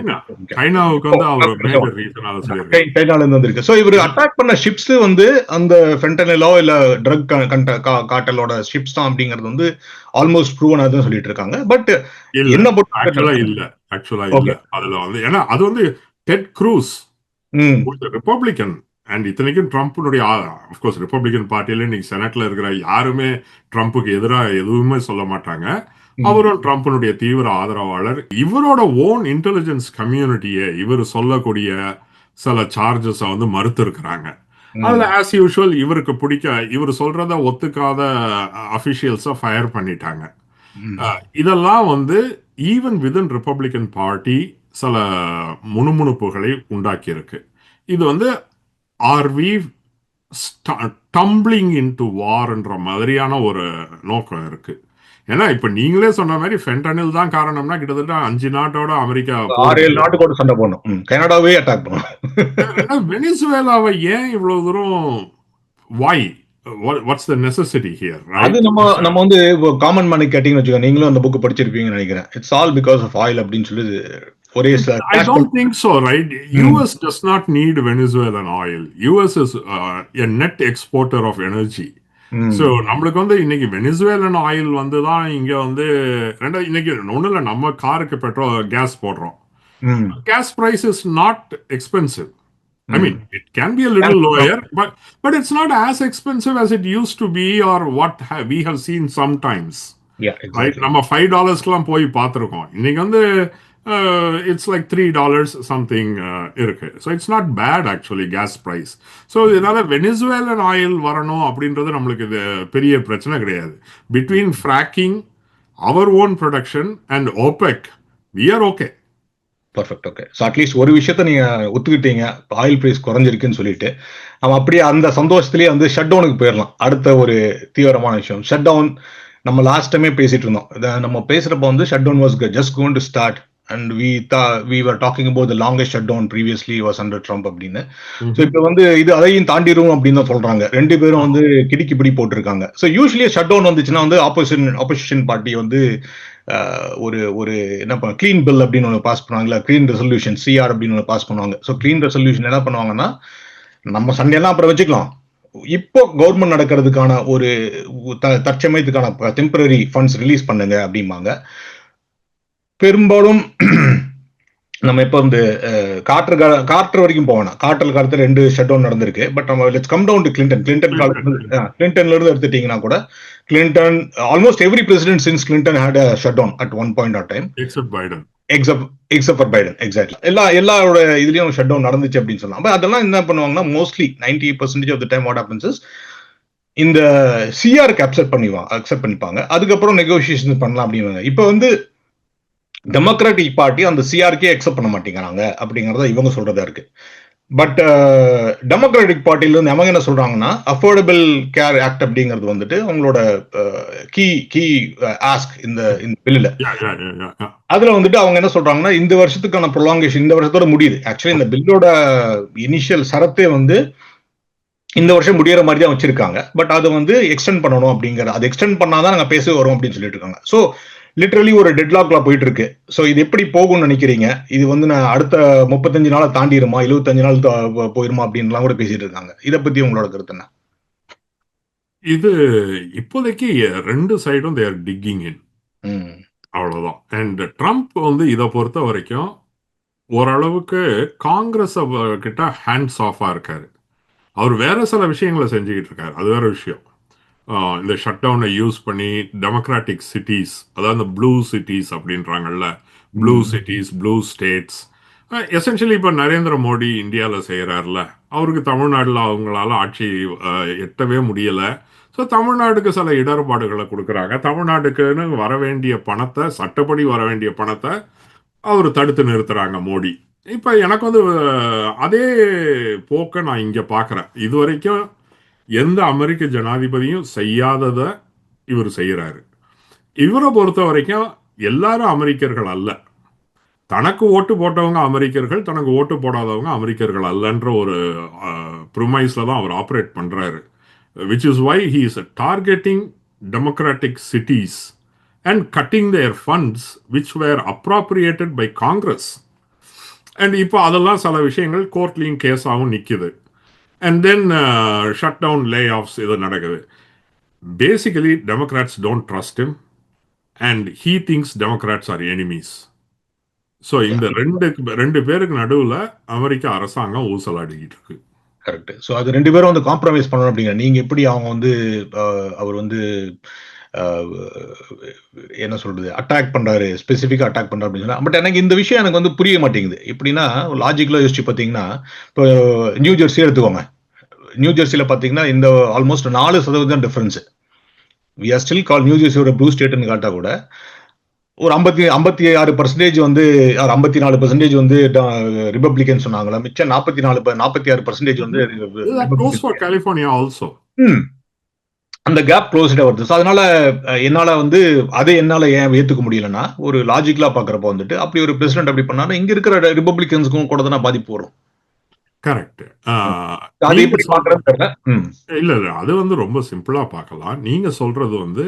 சைனால இருந்து வந்திருக்கு. ஸோ இவர் அட்டாக் பண்ண ஷிப்ஸ் அந்த ஃபென்டனிலோ இல்ல ட்ரக் கார்டலோட ஷிப்ஸ் தான் அப்படிங்கிறது ஆல்மோஸ்ட் ப்ரூவன் ஆகுதுன்னு சொல்லிட்டு இருக்காங்க. பட் என்ன ஏன்னா அது டெட் க்ரூஸ் ரிப்பப்ளிகன். அண்ட் இத்தனைக்கும் ட்ரம்ப்னுடைய அஃப்கோர்ஸ் ரிப்பப்ளிகன் பார்ட்டியில இன்னைக்கு செனட்ல இருக்கிற யாருமே ட்ரம்ப்புக்கு எதிராக எதுவுமே சொல்ல மாட்டாங்க. அவரும் ட்ரம்ப்னுடைய தீவிர ஆதரவாளர். இவரோட ஓன் இன்டெலிஜென்ஸ் கம்யூனிட்டியை இவர் சொல்லக்கூடிய சில சார்ஜஸ் மறுத்து இருக்கிறாங்க. அதுல ஆஸ் யூஷுவல் இவருக்கு இவர் சொல்றத ஒத்துக்காத அபிஷியல்ஸை ஃபயர் பண்ணிட்டாங்க. இதெல்லாம் ஈவன் வித்தின் ரிப்பப்ளிகன் பார்ட்டி சில முணுமுணுப்புகளை உண்டாக்கி இருக்கு. இது ஆர் வி டம்பிளிங் இன்டு வார்ன்ற மாதிரியான ஒரு நோக்கம் இருக்கு. ஏன்னா இப்ப நீங்களே சொன்ன மாதிரி ஃபென்டனில் தான் காரணம்னா கிட்டத்தட்ட 5 நாட்டோட அமெரிக்கா 6-7 நாட்டுக்கு சண்டை போடணும், கனடாவே அட்டாக் பண்ணும். வெனிசுவேலாவை ஏன் இவ்வளவு தூரம் வாய் what's the necessity here, right? அது நம்ம காமன் மேனுக்கு கேட்டிங்கன்னு வச்சுக்கோங்க, நீங்களும் அந்த புக் படிச்சிருப்பீங்கன்னு நினைக்கிறேன். It's all because of oil அப்படின்னு சொல்லி ஒரே I don't think so, right? US does not need Venezuelan oil. US is a net exporter of energy. So நம்மளுக்கு இன்னைக்கு வெனிசுவேலன் ஆயில் தான் இங்க இன்னைக்கு ஒண்ணு இல்ல, நம்ம காருக்கு பெட்ரோல் கேஸ் போடுறோம். Gas price is not expensive. I mean, it can be a little lower, but it's not as expensive as it used to be or what we have seen sometimes. Yeah, exactly. Right? நம்ம $5 போய் பார்த்திருக்கோம். இன்னைக்கு it's like $3 something இருக்கு. So it's not bad actually, gas price. So இதனால வெனிசுவேலன் oil வரணும் அப்படின்றது நம்மளுக்கு இது பெரிய பிரச்சனை கிடையாது. Between fracking, our own production and OPEC, we are okay. Perfect. Okay. So at least ஒரு விஷயத்த நீங்க ஒத்துக்கிட்டீங்க. ஆயில் பிரைஸ் குறைஞ்சிருக்குன்னு சொல்லிட்டு, நம்ம அப்படியே அந்த சந்தோஷத்திலேயே வந்து ஷட் டவுனுக்கு போயிரலாம். அடுத்த ஒரு தீவிரமான விஷயம். ஷட் டவுன் நம்ம லாஸ்ட் டைமே பேசிட்டு இருந்தோம். நம்ம பேசுறப்ப வந்து shut down was just going to start and we were talking about the longest shut down previously was under Trump அப்படின்னு. ஸோ இப்போ வந்து இது அதையும் தாண்டிடும் அப்படின்னு தான் சொல்றாங்க. 2 பேரும் வந்து கிடுக்கி பிடி போட்டிருக்காங்க. ஸோ யூஸ்வலி ஷட் டவுன் வந்துச்சுன்னா வந்து ஆப்போசிஷன் பார்ட்டி வந்து ஒரு ஒரு என்ன கிளீன் பில் அப்படின்னு ஒன்று பாஸ் பண்ணுவாங்களா, கிளீன் ரெசல்யூஷன் சிஆர் அப்படின்னு ஒன்று பாஸ் பண்ணுவாங்க. ஸோ கிளீன் ரெசல்யூஷன் என்ன பண்ணுவாங்கன்னா, நம்ம சண்டையெல்லாம் அப்புறம் வச்சுக்கலாம், இப்போ கவர்மெண்ட் நடக்கிறதுக்கான ஒரு தற்சமயத்துக்கான டெம்பரரி ஃபண்ட்ஸ் ரிலீஸ் பண்ணுங்க அப்படிம்பாங்க. பெரும்பாலும் நம்ம இப்போ வந்து காற்று வரைக்கும் போவேன். காற்றில் காலத்தில் 2 ஷட் டவுன் நடந்திருக்கு. பட் நம்ம let's come down to Clinton கிளின்டன்ல இருந்து எடுத்துட்டீங்கன்னா கூட, Clinton almost every president since Clinton had a shut down at one point of time except Biden. Except for Biden. Exactly. எல்லாரோட இதுலயும் ஷட் டவுன் நடந்துச்சு அப்படின்னு சொல்லலாம். பட் அதெல்லாம் என்ன பண்ணுவாங்கன்னா, mostly 90% of the time what happens is இந்த சிஆருக்கு அக்செப்ட் பண்ணிப்பாங்க. அதுக்கப்புறம் நெகோசியேஷன் பண்ணலாம் அப்படின்னு. இப்போ வந்து டெமோக்ராட்டிக் பார்ட்டி அந்த சிஆர்கே அக்செப்ட் பண்ண மாட்டேங்கிறாங்க அப்படிங்கறத இவங்க சொல்றதா இருக்கு. பட் டெமோக்ராட்டிக் பார்ட்டில இருந்து அவங்க என்ன சொல்றாங்கன்னா, அஃபோர்டபிள் கேர் ஆக்ட் அப்படிங்கிறது வந்துட்டு அவங்களோட கீ ஆஸ்க் இந்த பில்லுல. அதுல வந்துட்டு அவங்க என்ன சொல்றாங்கன்னா, இந்த வருஷத்துக்கான ப்ரொலாங்கேஷன் இந்த வருஷத்தோட முடியுது. ஆக்சுவலி இந்த பில்லோட இனிஷியல் சரத்தே வந்து இந்த வருஷம் முடியற மாதிரி தான் வச்சிருக்காங்க. பட் அதை வந்து எக்ஸ்டெண்ட் பண்ணணும் அப்படிங்கிற, அதை எக்ஸ்டெண்ட் பண்ணாதான் நாங்க பேச வரோம் அப்படின்னு சொல்லிட்டு இருக்காங்க. ஸோ லிட்டரலி ஒரு டெட்லாக்ல போயிட்டு இருக்கு. ஸோ இது எப்படி போகும்னு நினைக்கிறீங்க? இது வந்து நான் அடுத்த 35 நாளை தாண்டிடுமா, 75 நாள் போயிருமா அப்படின்லாம் கூட பேசிட்டு இருக்காங்க. இதை பத்தி உங்களோட கருத்து என்ன? இது இப்போதைக்கு 2 சைடும் தேர் டிக்கிங் இன், அவ்வளவுதான். அண்ட் ட்ரம்ப் வந்து இதை பொறுத்த வரைக்கும் ஓரளவுக்கு காங்கிரஸ் கிட்ட ஹேண்ட்ஸ் ஆஃபா இருக்காரு. அவர் வேற சில விஷயங்களை செஞ்சுக்கிட்டு இருக்காரு, அது வேற விஷயம். இந்த ஷட் டவுனை யூஸ் பண்ணி டெமோக்ராட்டிக் சிட்டிஸ், அதாவது இந்த ப்ளூ சிட்டிஸ் அப்படின்றாங்கல்ல, blue cities, blue states, essentially இப்போ நரேந்திர மோடி இந்தியாவில் செய்கிறார்ல, அவருக்கு தமிழ்நாட்டில் அவங்களால ஆட்சி எட்டவே முடியலை. ஸோ தமிழ்நாட்டுக்கு சில இடர்பாடுகளை கொடுக்குறாங்க. தமிழ்நாட்டுக்குன்னு வர வேண்டிய பணத்தை, சட்டப்படி வர வேண்டிய பணத்தை அவர் தடுத்து நிறுத்துறாங்க மோடி. இப்போ எனக்கு வந்து அதே போக்கை நான் இங்கே பார்க்குறேன். இது வரைக்கும் எந்த அமெரிக்க ஜனாதிபதியும் செய்யாததை இவர் செய்கிறாரு. இவரை பொறுத்த வரைக்கும் எல்லாரும் அமெரிக்கர்கள் அல்ல. தனக்கு ஓட்டு போட்டவங்க அமெரிக்கர்கள், தனக்கு ஓட்டு போடாதவங்க அமெரிக்கர்கள் அல்லன்ற ஒரு ப்ரிமைஸ்ல தான் அவர் ஆப்ரேட் பண்றாரு. Which is why he is targeting democratic cities and cutting their funds which were appropriated by Congress. And இப்போ அதெல்லாம் சில விஷயங்கள் கோர்ட்லையும் கேஸாகவும் நிற்குது. And then shut down lay offs இது நடக்குது. Basically Democrats don't trust him and he thinks Democrats are enemies. So இந்த ரெண்டு பேருக்கு நடுவில் அமெரிக்க அரசாங்கம் ஊசலாடிக்கிட்டு இருக்கு. கரெக்ட். ஸோ அது 2 பேரும் வந்து காம்ப்ரமைஸ் பண்ணணும் அப்படிங்கிற. நீங்க எப்படி அவங்க வந்து அவர் வந்து என்ன சொல்றது, அட்டாக் பண்றாரு, ஸ்பெசிஃபிக்கா அட்டாக் பண்றாரு அப்படின்னு சொன்னா. பட் எனக்கு இந்த விஷயம் எனக்கு வந்து புரிய மாட்டேங்குது. எப்படின்னா, லாஜிக்கலா யோசிச்சு பார்த்தீங்கன்னா, இப்போ நியூ ஜெர்சி எடுத்துக்கோங்க. நியூ ஜெர்சியில பார்த்தீங்கன்னா இந்த almost 4% difference. We are still call New ஜெர்சியோட ப்ளூ ஸ்டேட்னு காட்டா கூட ஒரு 56% வந்து 54% வந்து ரிபப்ளிகன் சொன்னாங்களா, மிச்சம் 46% வந்து கலிபோர்னியா ஆல்சோ. அந்த கேப் க்ளோஸ்டா வருது. ஸோ அதனால என்னால வந்து அதை என்னால ஏன் ஏத்துக்க முடியலன்னா, ஒரு லாஜிக்கலா பாக்குறப்ப வந்துட்டு அப்படி ஒரு பிரசிடென்ட் அப்படி பண்ணா இங்க இருக்கிற ரிபப்ளிகன்ஸ்க்கும் கூட தான் பாதிப்பு வரும். கரெக்ட். அது எப்படி பாக்குறது தெரியல. இல்ல அது வந்து ரொம்ப சிம்பிளா பார்க்கலாம். நீங்க சொல்றது வந்து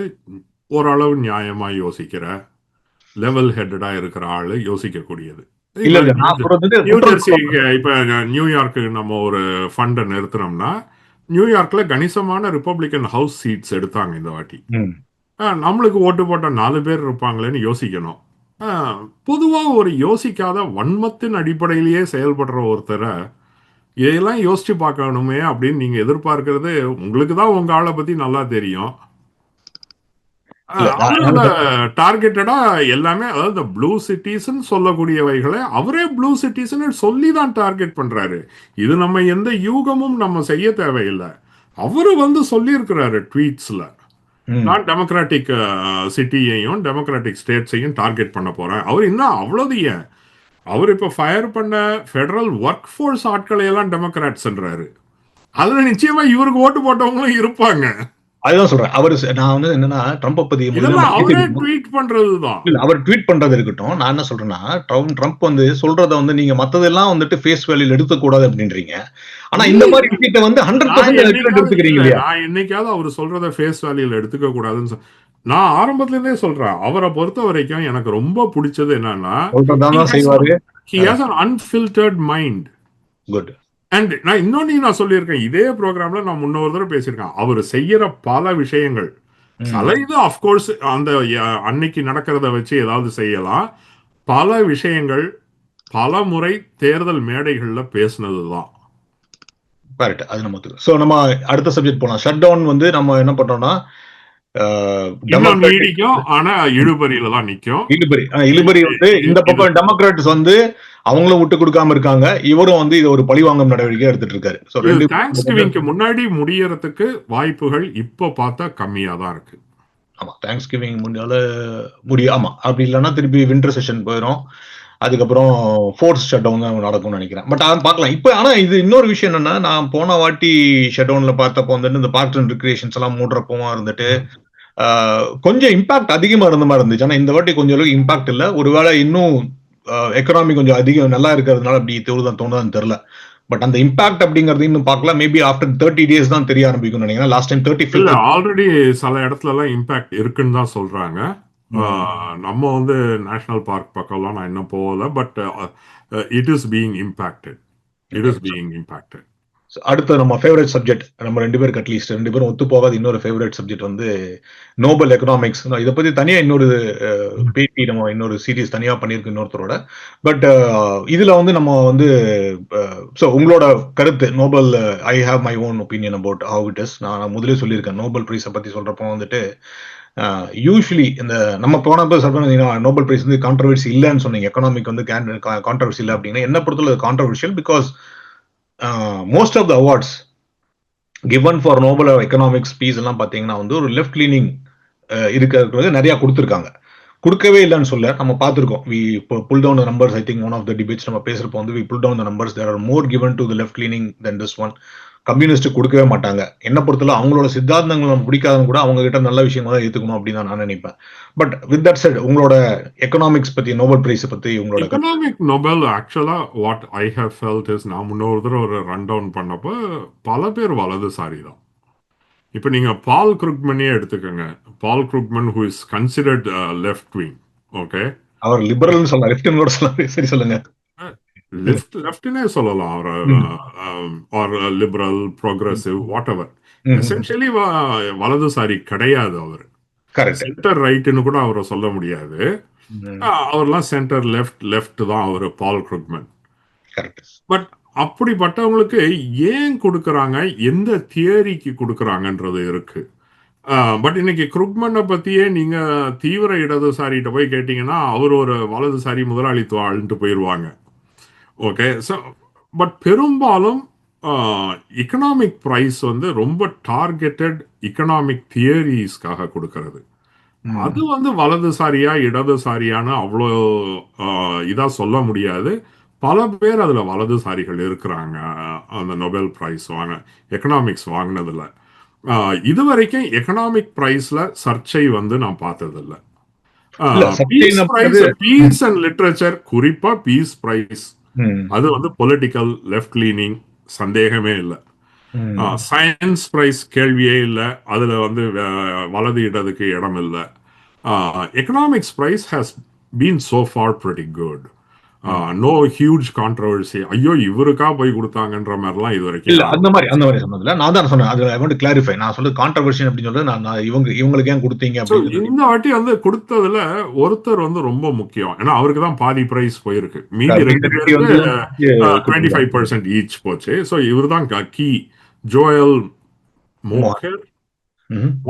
ஓரளவு நியாயமா யோசிக்கிற, லெவல் ஹெட்டடா இருக்கிற ஆளு யோசிக்கக்கூடியது. நியூ ஜெர்சி, இப்ப நியூயார்க்கு நம்ம ஒரு ஃபண்டை நிறுத்தினோம்னா, நியூயார்க்ல கணிசமான ரிப்பப்ளிகன் ஹவுஸ் சீட்ஸ் எடுத்தாங்க இந்த வாட்டி. நம்மளுக்கு ஓட்டு போட்ட 4 பேர் இருப்பாங்களேன்னு யோசிக்கணும். பொதுவா ஒரு யோசிக்காத வன்மத்தின் அடிப்படையிலேயே செயல்படுற ஒருத்தரை இதெல்லாம் யோசிச்சு பார்க்கணுமே அப்படின்னு நீங்க எதிர்பார்க்கறது, உங்களுக்கு தான் உங்க ஆளை பத்தி நல்லா தெரியும். டார்கெட்டடா எல்லாமே, அதாவது ப்ளூ சிட்டிஸ்ன்னு சொல்லக்கூடியவைகளை அவரே ப்ளூ சிட்டிஸ்ன்னு சொல்லி தான் டார்கெட் பண்றாரு. இது நம்ம எந்த யூகமும் நம்ம செய்ய தேவையில்லை. அவரு வந்து சொல்லியிருக்கிறாரு ட்வீட்ஸ்ல, நான் டெமோக்ராட்டிக் சிட்டியையும் டெமோக்ராட்டிக் ஸ்டேட்ஸையும் டார்கெட் பண்ண போறேன். அவர் இன்னும் அவ்வளவு ஏன் அவர் இப்ப ஃபயர் பண்ண ஃபெடரல் ஒர்க் ஃபோர்ஸ் ஆட்களை எல்லாம் டெமோக்ராட்ஸ்ன்றாரு. அதுல நிச்சயமா இவருக்கு ஓட்டு போட்டவங்களும் இருப்பாங்க. அதுதான் சொல்றேன். அவரு நான் வந்து என்னன்னா ட்ரம்ப் பத்தி இதெல்லாம் அவரே ட்வீட் பண்றதுதான். இல்ல அவர் ட்வீட் பண்றது இருக்கட்டும். நான் என்ன சொல்றேன்னா, ட்ரம்ப் வந்து சொல்றத வந்து நீங்க மத்ததெல்லாம் வந்துட்டு ஃபேஸ் வேல்யூல எடுக்கக்கூடாது அப்படின்றீங்க. ஆனா இந்த இல்ல, மாரி விஷயத்த வந்து 100% எடுத்துக்கிறீங்க இல்லையா? நான் என்னைக்காவது அவர் சொல்றத ஃபேஸ் வேல்யூல எடுத்துக்க கூடாதுன்னு நான் ஆரம்பத்துல இருந்தே சொல்றேன். அவரை பொறுத்த வரைக்கும் எனக்கு ரொம்ப பிடிச்சது என்னன்னா, சொல்றதான் தான் செய்வாரு. he has an unfiltered mind. Good. And நான் இன்னொன்னு சொல்லியிருக்கேன். இதே ப்ரோக்ராம்ல நான் முன்னொரு தடவை பேசியிருக்கேன். அவர் செய்யற பல விஷயங்கள் கலைது அப்கோர்ஸ் அந்த அன்னைக்கு நடக்கிறத வச்சு ஏதாவது செய்யலாம். பல விஷயங்கள் பல முறை தேர்தல் மேடைகள்ல பேசினதுதான். கரெக்ட். அது நம்ம சோ நம்ம அடுத்த சப்ஜெக்ட் போலாம். ஷட் டவுன் வந்து நம்ம என்ன பண்றோம்னா இன்னும் நீடிக்கும். ஆனா இழுபறியில தான் நிக்கும். இழுபறி வந்து இந்த பக்கம் டெமோக்ராட்ஸ் வந்து அவங்களும் விட்டு கொடுக்காம இருக்காங்க. இவரும் வந்து இது ஒரு பழிவாங்கும் நடவடிக்கை எடுத்துட்டு இருக்காரு. சோ ரெண்டு தேங்க்ஸ் கிவிங்க்கு முன்னாடி முடியறதுக்கு வாய்ப்புகள் இப்ப பார்த்தா கம்மியா தான் இருக்கு. ஆமா, தேங்க்ஸ் கிவிங் ஆமா, அப்படி இல்லைன்னா திருப்பி வின்டர் செஷன் போயிடும். அதுக்கப்புறம் ஃபோர்ஸ் ஷட் டவுன் தான் நடக்கும்னு நினைக்கிறேன். பட் அதை பார்க்கலாம். இப்போ ஆனா இது இன்னொரு விஷயம் என்னன்னா, நான் போன வாட்டி ஷட் டவுன்ல பார்த்தப்போ வந்துட்டு இந்த பார்க்ஸ் அண்ட் ரிக்ரியேஷன்ஸ் எல்லாம் மூடுறப்போ இருந்துட்டு கொஞ்சம் இம்பாக்ட் அதிகமா இருந்த மாதிரி இருந்துச்சு. ஆனா இந்த வாட்டி கொஞ்சம் அளவுக்கு இம்பாக்ட் இல்ல. ஒருவேளை இன்னும் எக்கனாமி கொஞ்சம் அதிகம் நல்லா இருக்கிறதுனால அப்படி தோணுதான்னு தெரியல. பட் அந்த இம்பாக்ட் அப்படிங்கறது இன்னும் பார்க்கல. மேபி ஆஃப்டர் 30 days தான் தெரிய ஆரம்பிக்கும் நினைக்கிறேன். லாஸ்ட் டைம் 35 ஆல்ரெடி சில இடத்துல எல்லாம் இம்பாக்ட் இருக்குன்னு தான் சொல்றாங்க. நம்ம வந்து நேஷனல் பார்க் பக்கம்லாம் நான் இன்னும் போகல. But it is being impacted. அடுத்த நம்ம ஃபேவரட் சப்ஜெக்ட் நம்ம ரெண்டு பேருக்கு அட்லீஸ்ட் ரெண்டு பேரும் ஒத்து போகாத இன்னொரு ஃபேவரட் சப்ஜெக்ட் வந்து நோபல் எக்கனாமிக்ஸ். இதை பத்தி தனியா இன்னொரு பேட்டி நம்ம இன்னொரு சீரீஸ் தனியா பண்ணியிருக்கோம் இன்னொருத்தரோட. பட் இதுல வந்து நம்ம வந்து ஸோ உங்களோட கருத்து Nobel, I have my own opinion about how it is. நான் முதலே சொல்லியிருக்கேன் நோபல் பிரைஸை பத்தி சொல்றப்போ வந்துட்டு யூஸ்வலி இந்த நம்ம போனப்போ சொல்றீங்க நோபல் பிரைஸ் வந்து கான்ட்ரவர்சி இல்லைன்னு சொன்னீங்க. எக்கனாமிக் வந்து கான்ட்ரவர்சி இல்லை அப்படின்னா என்ன பொறுத்தவரை controversial because most of the awards given for Nobel economics peace எல்லாம் பாத்தீங்கன்னா வந்து ஒரு லெஃப்ட் லீனிங் இருக்கிறது நிறைய கொடுத்துருக்காங்க. கொடுக்கவே இல்லைன்னு சொல்ல நம்ம பார்த்துருக்கோம். We pull down the numbers. I think one of the debates நம்ம பேசுறப்போ வந்து we pull down the numbers. There are more given to the left leaning then this one. Communist கொடுக்கவே மாட்டாங்க. என்ன பொறுத்தல அவங்களோட சித்தாந்தங்கள் நம்ம பிடிக்காதவங்க கூட அவங்க கிட்ட நல்ல விஷயமா தான் ஏத்துக்கணும் அப்படின்னு தான் நான் நினைப்பேன். பட் வித் தட் செட் உங்களோட எக்கனாமிக்ஸ் பத்தி நோபல் பிரைஸ் பத்தி உங்களோட economic Nobel actually what I have felt is நான் முன்னொரு தடவை ஒரு ரன் டவுன் பண்ணப்போ பல பேர் வலதுசாரி தான். இப்போ நீங்க பால் குருக்மனே எடுத்துக்கோங்க. Paul Krugman who is considered left wing. Okay, அவர் லிபரல்னு சொல்லலாம், லெஃப்ட்னு கூட சொல்லலாம். சரி சொல்லுங்க. லெஃப்ட்னே சொல்லலாம். அவர் liberal, progressive, whatever. Essentially வலதுசாரி கிடையாது. அவர் சென்டர் ரைட்னு கூட அவரை சொல்ல முடியாது. அவர்லாம் சென்டர் லெஃப்ட் தான் அவர் பால் குருக்மன். பட் அப்படிப்பட்டவங்களுக்கு ஏன் கொடுக்கறாங்க, எந்த தியரிக்கு கொடுக்கறாங்கன்றது இருக்கு. பட் இன்னைக்கு குருக்மனை பத்தியே நீங்க தீவிர இடதுசாரிகிட்ட போய் கேட்டீங்கன்னா அவர் ஒரு வலதுசாரி முதலாளித்துவ ஆளுன்ட்டு போயிடுவாங்க. ஓகே, ஸோ பட் பெரும்பாலும் எக்கனாமிக் ப்ரைஸ் வந்து ரொம்ப டார்கெட்டட் எக்கனாமிக் தியரிஸ்க்காக கொடுக்கறது. அது வந்து வலதுசாரியா இடதுசாரியான அவ்வளோ இதா சொல்ல முடியாது. பல பேர் அதுல வலதுசாரிகள் இருக்கிறாங்க அந்த நோபல் பிரைஸ் எக்கனாமிக்ஸ் வாங்கினதுல. இதுவரைக்கும் எக்கனாமிக் பிரைஸ்ல சர்ச்சை வந்து நான் பார்த்ததில்ல. பீஸ் அண்ட் லிட்ரேச்சர், குறிப்பா பீஸ் பிரைஸ், அது வந்து பொலிட்டிக்கல் லெஃப்ட் லீனிங், சந்தேகமே இல்லை. சயின்ஸ் பிரைஸ் கேள்வியே இல்லை, அதுல வந்து வலது இடதுக்கு இடம் இல்லை. Economics prize has been so far pretty good. No huge controversy. ஐயோ இவருக்கா போய் கொடுத்தாங்கன்ற மாதிரிலாம் இது வரைக்கும் இல்ல. அந்த மாதிரி சொன்னதுல நான் தான் சொன்னேன். அது ஐ வாண்ட் டு கிளாரிஃபை. நான் சொல்றது கான்ட்ரவர்சி அப்படின்னு சொல்றது நான் இவங்களுக்கு ஏன் கொடுத்தீங்க அப்படின்னு. இந்த வாட்டி வந்து கொடுத்ததுல ஒருத்தர் வந்து ரொம்ப முக்கியம். ஏன்னா அவருக்கு தான் பாதி பிரைஸ் போயிருக்கு. மீதி 2 பேருக்கு 25% ஈச் போச்சு. ஸோ இவர் தான் key. Joel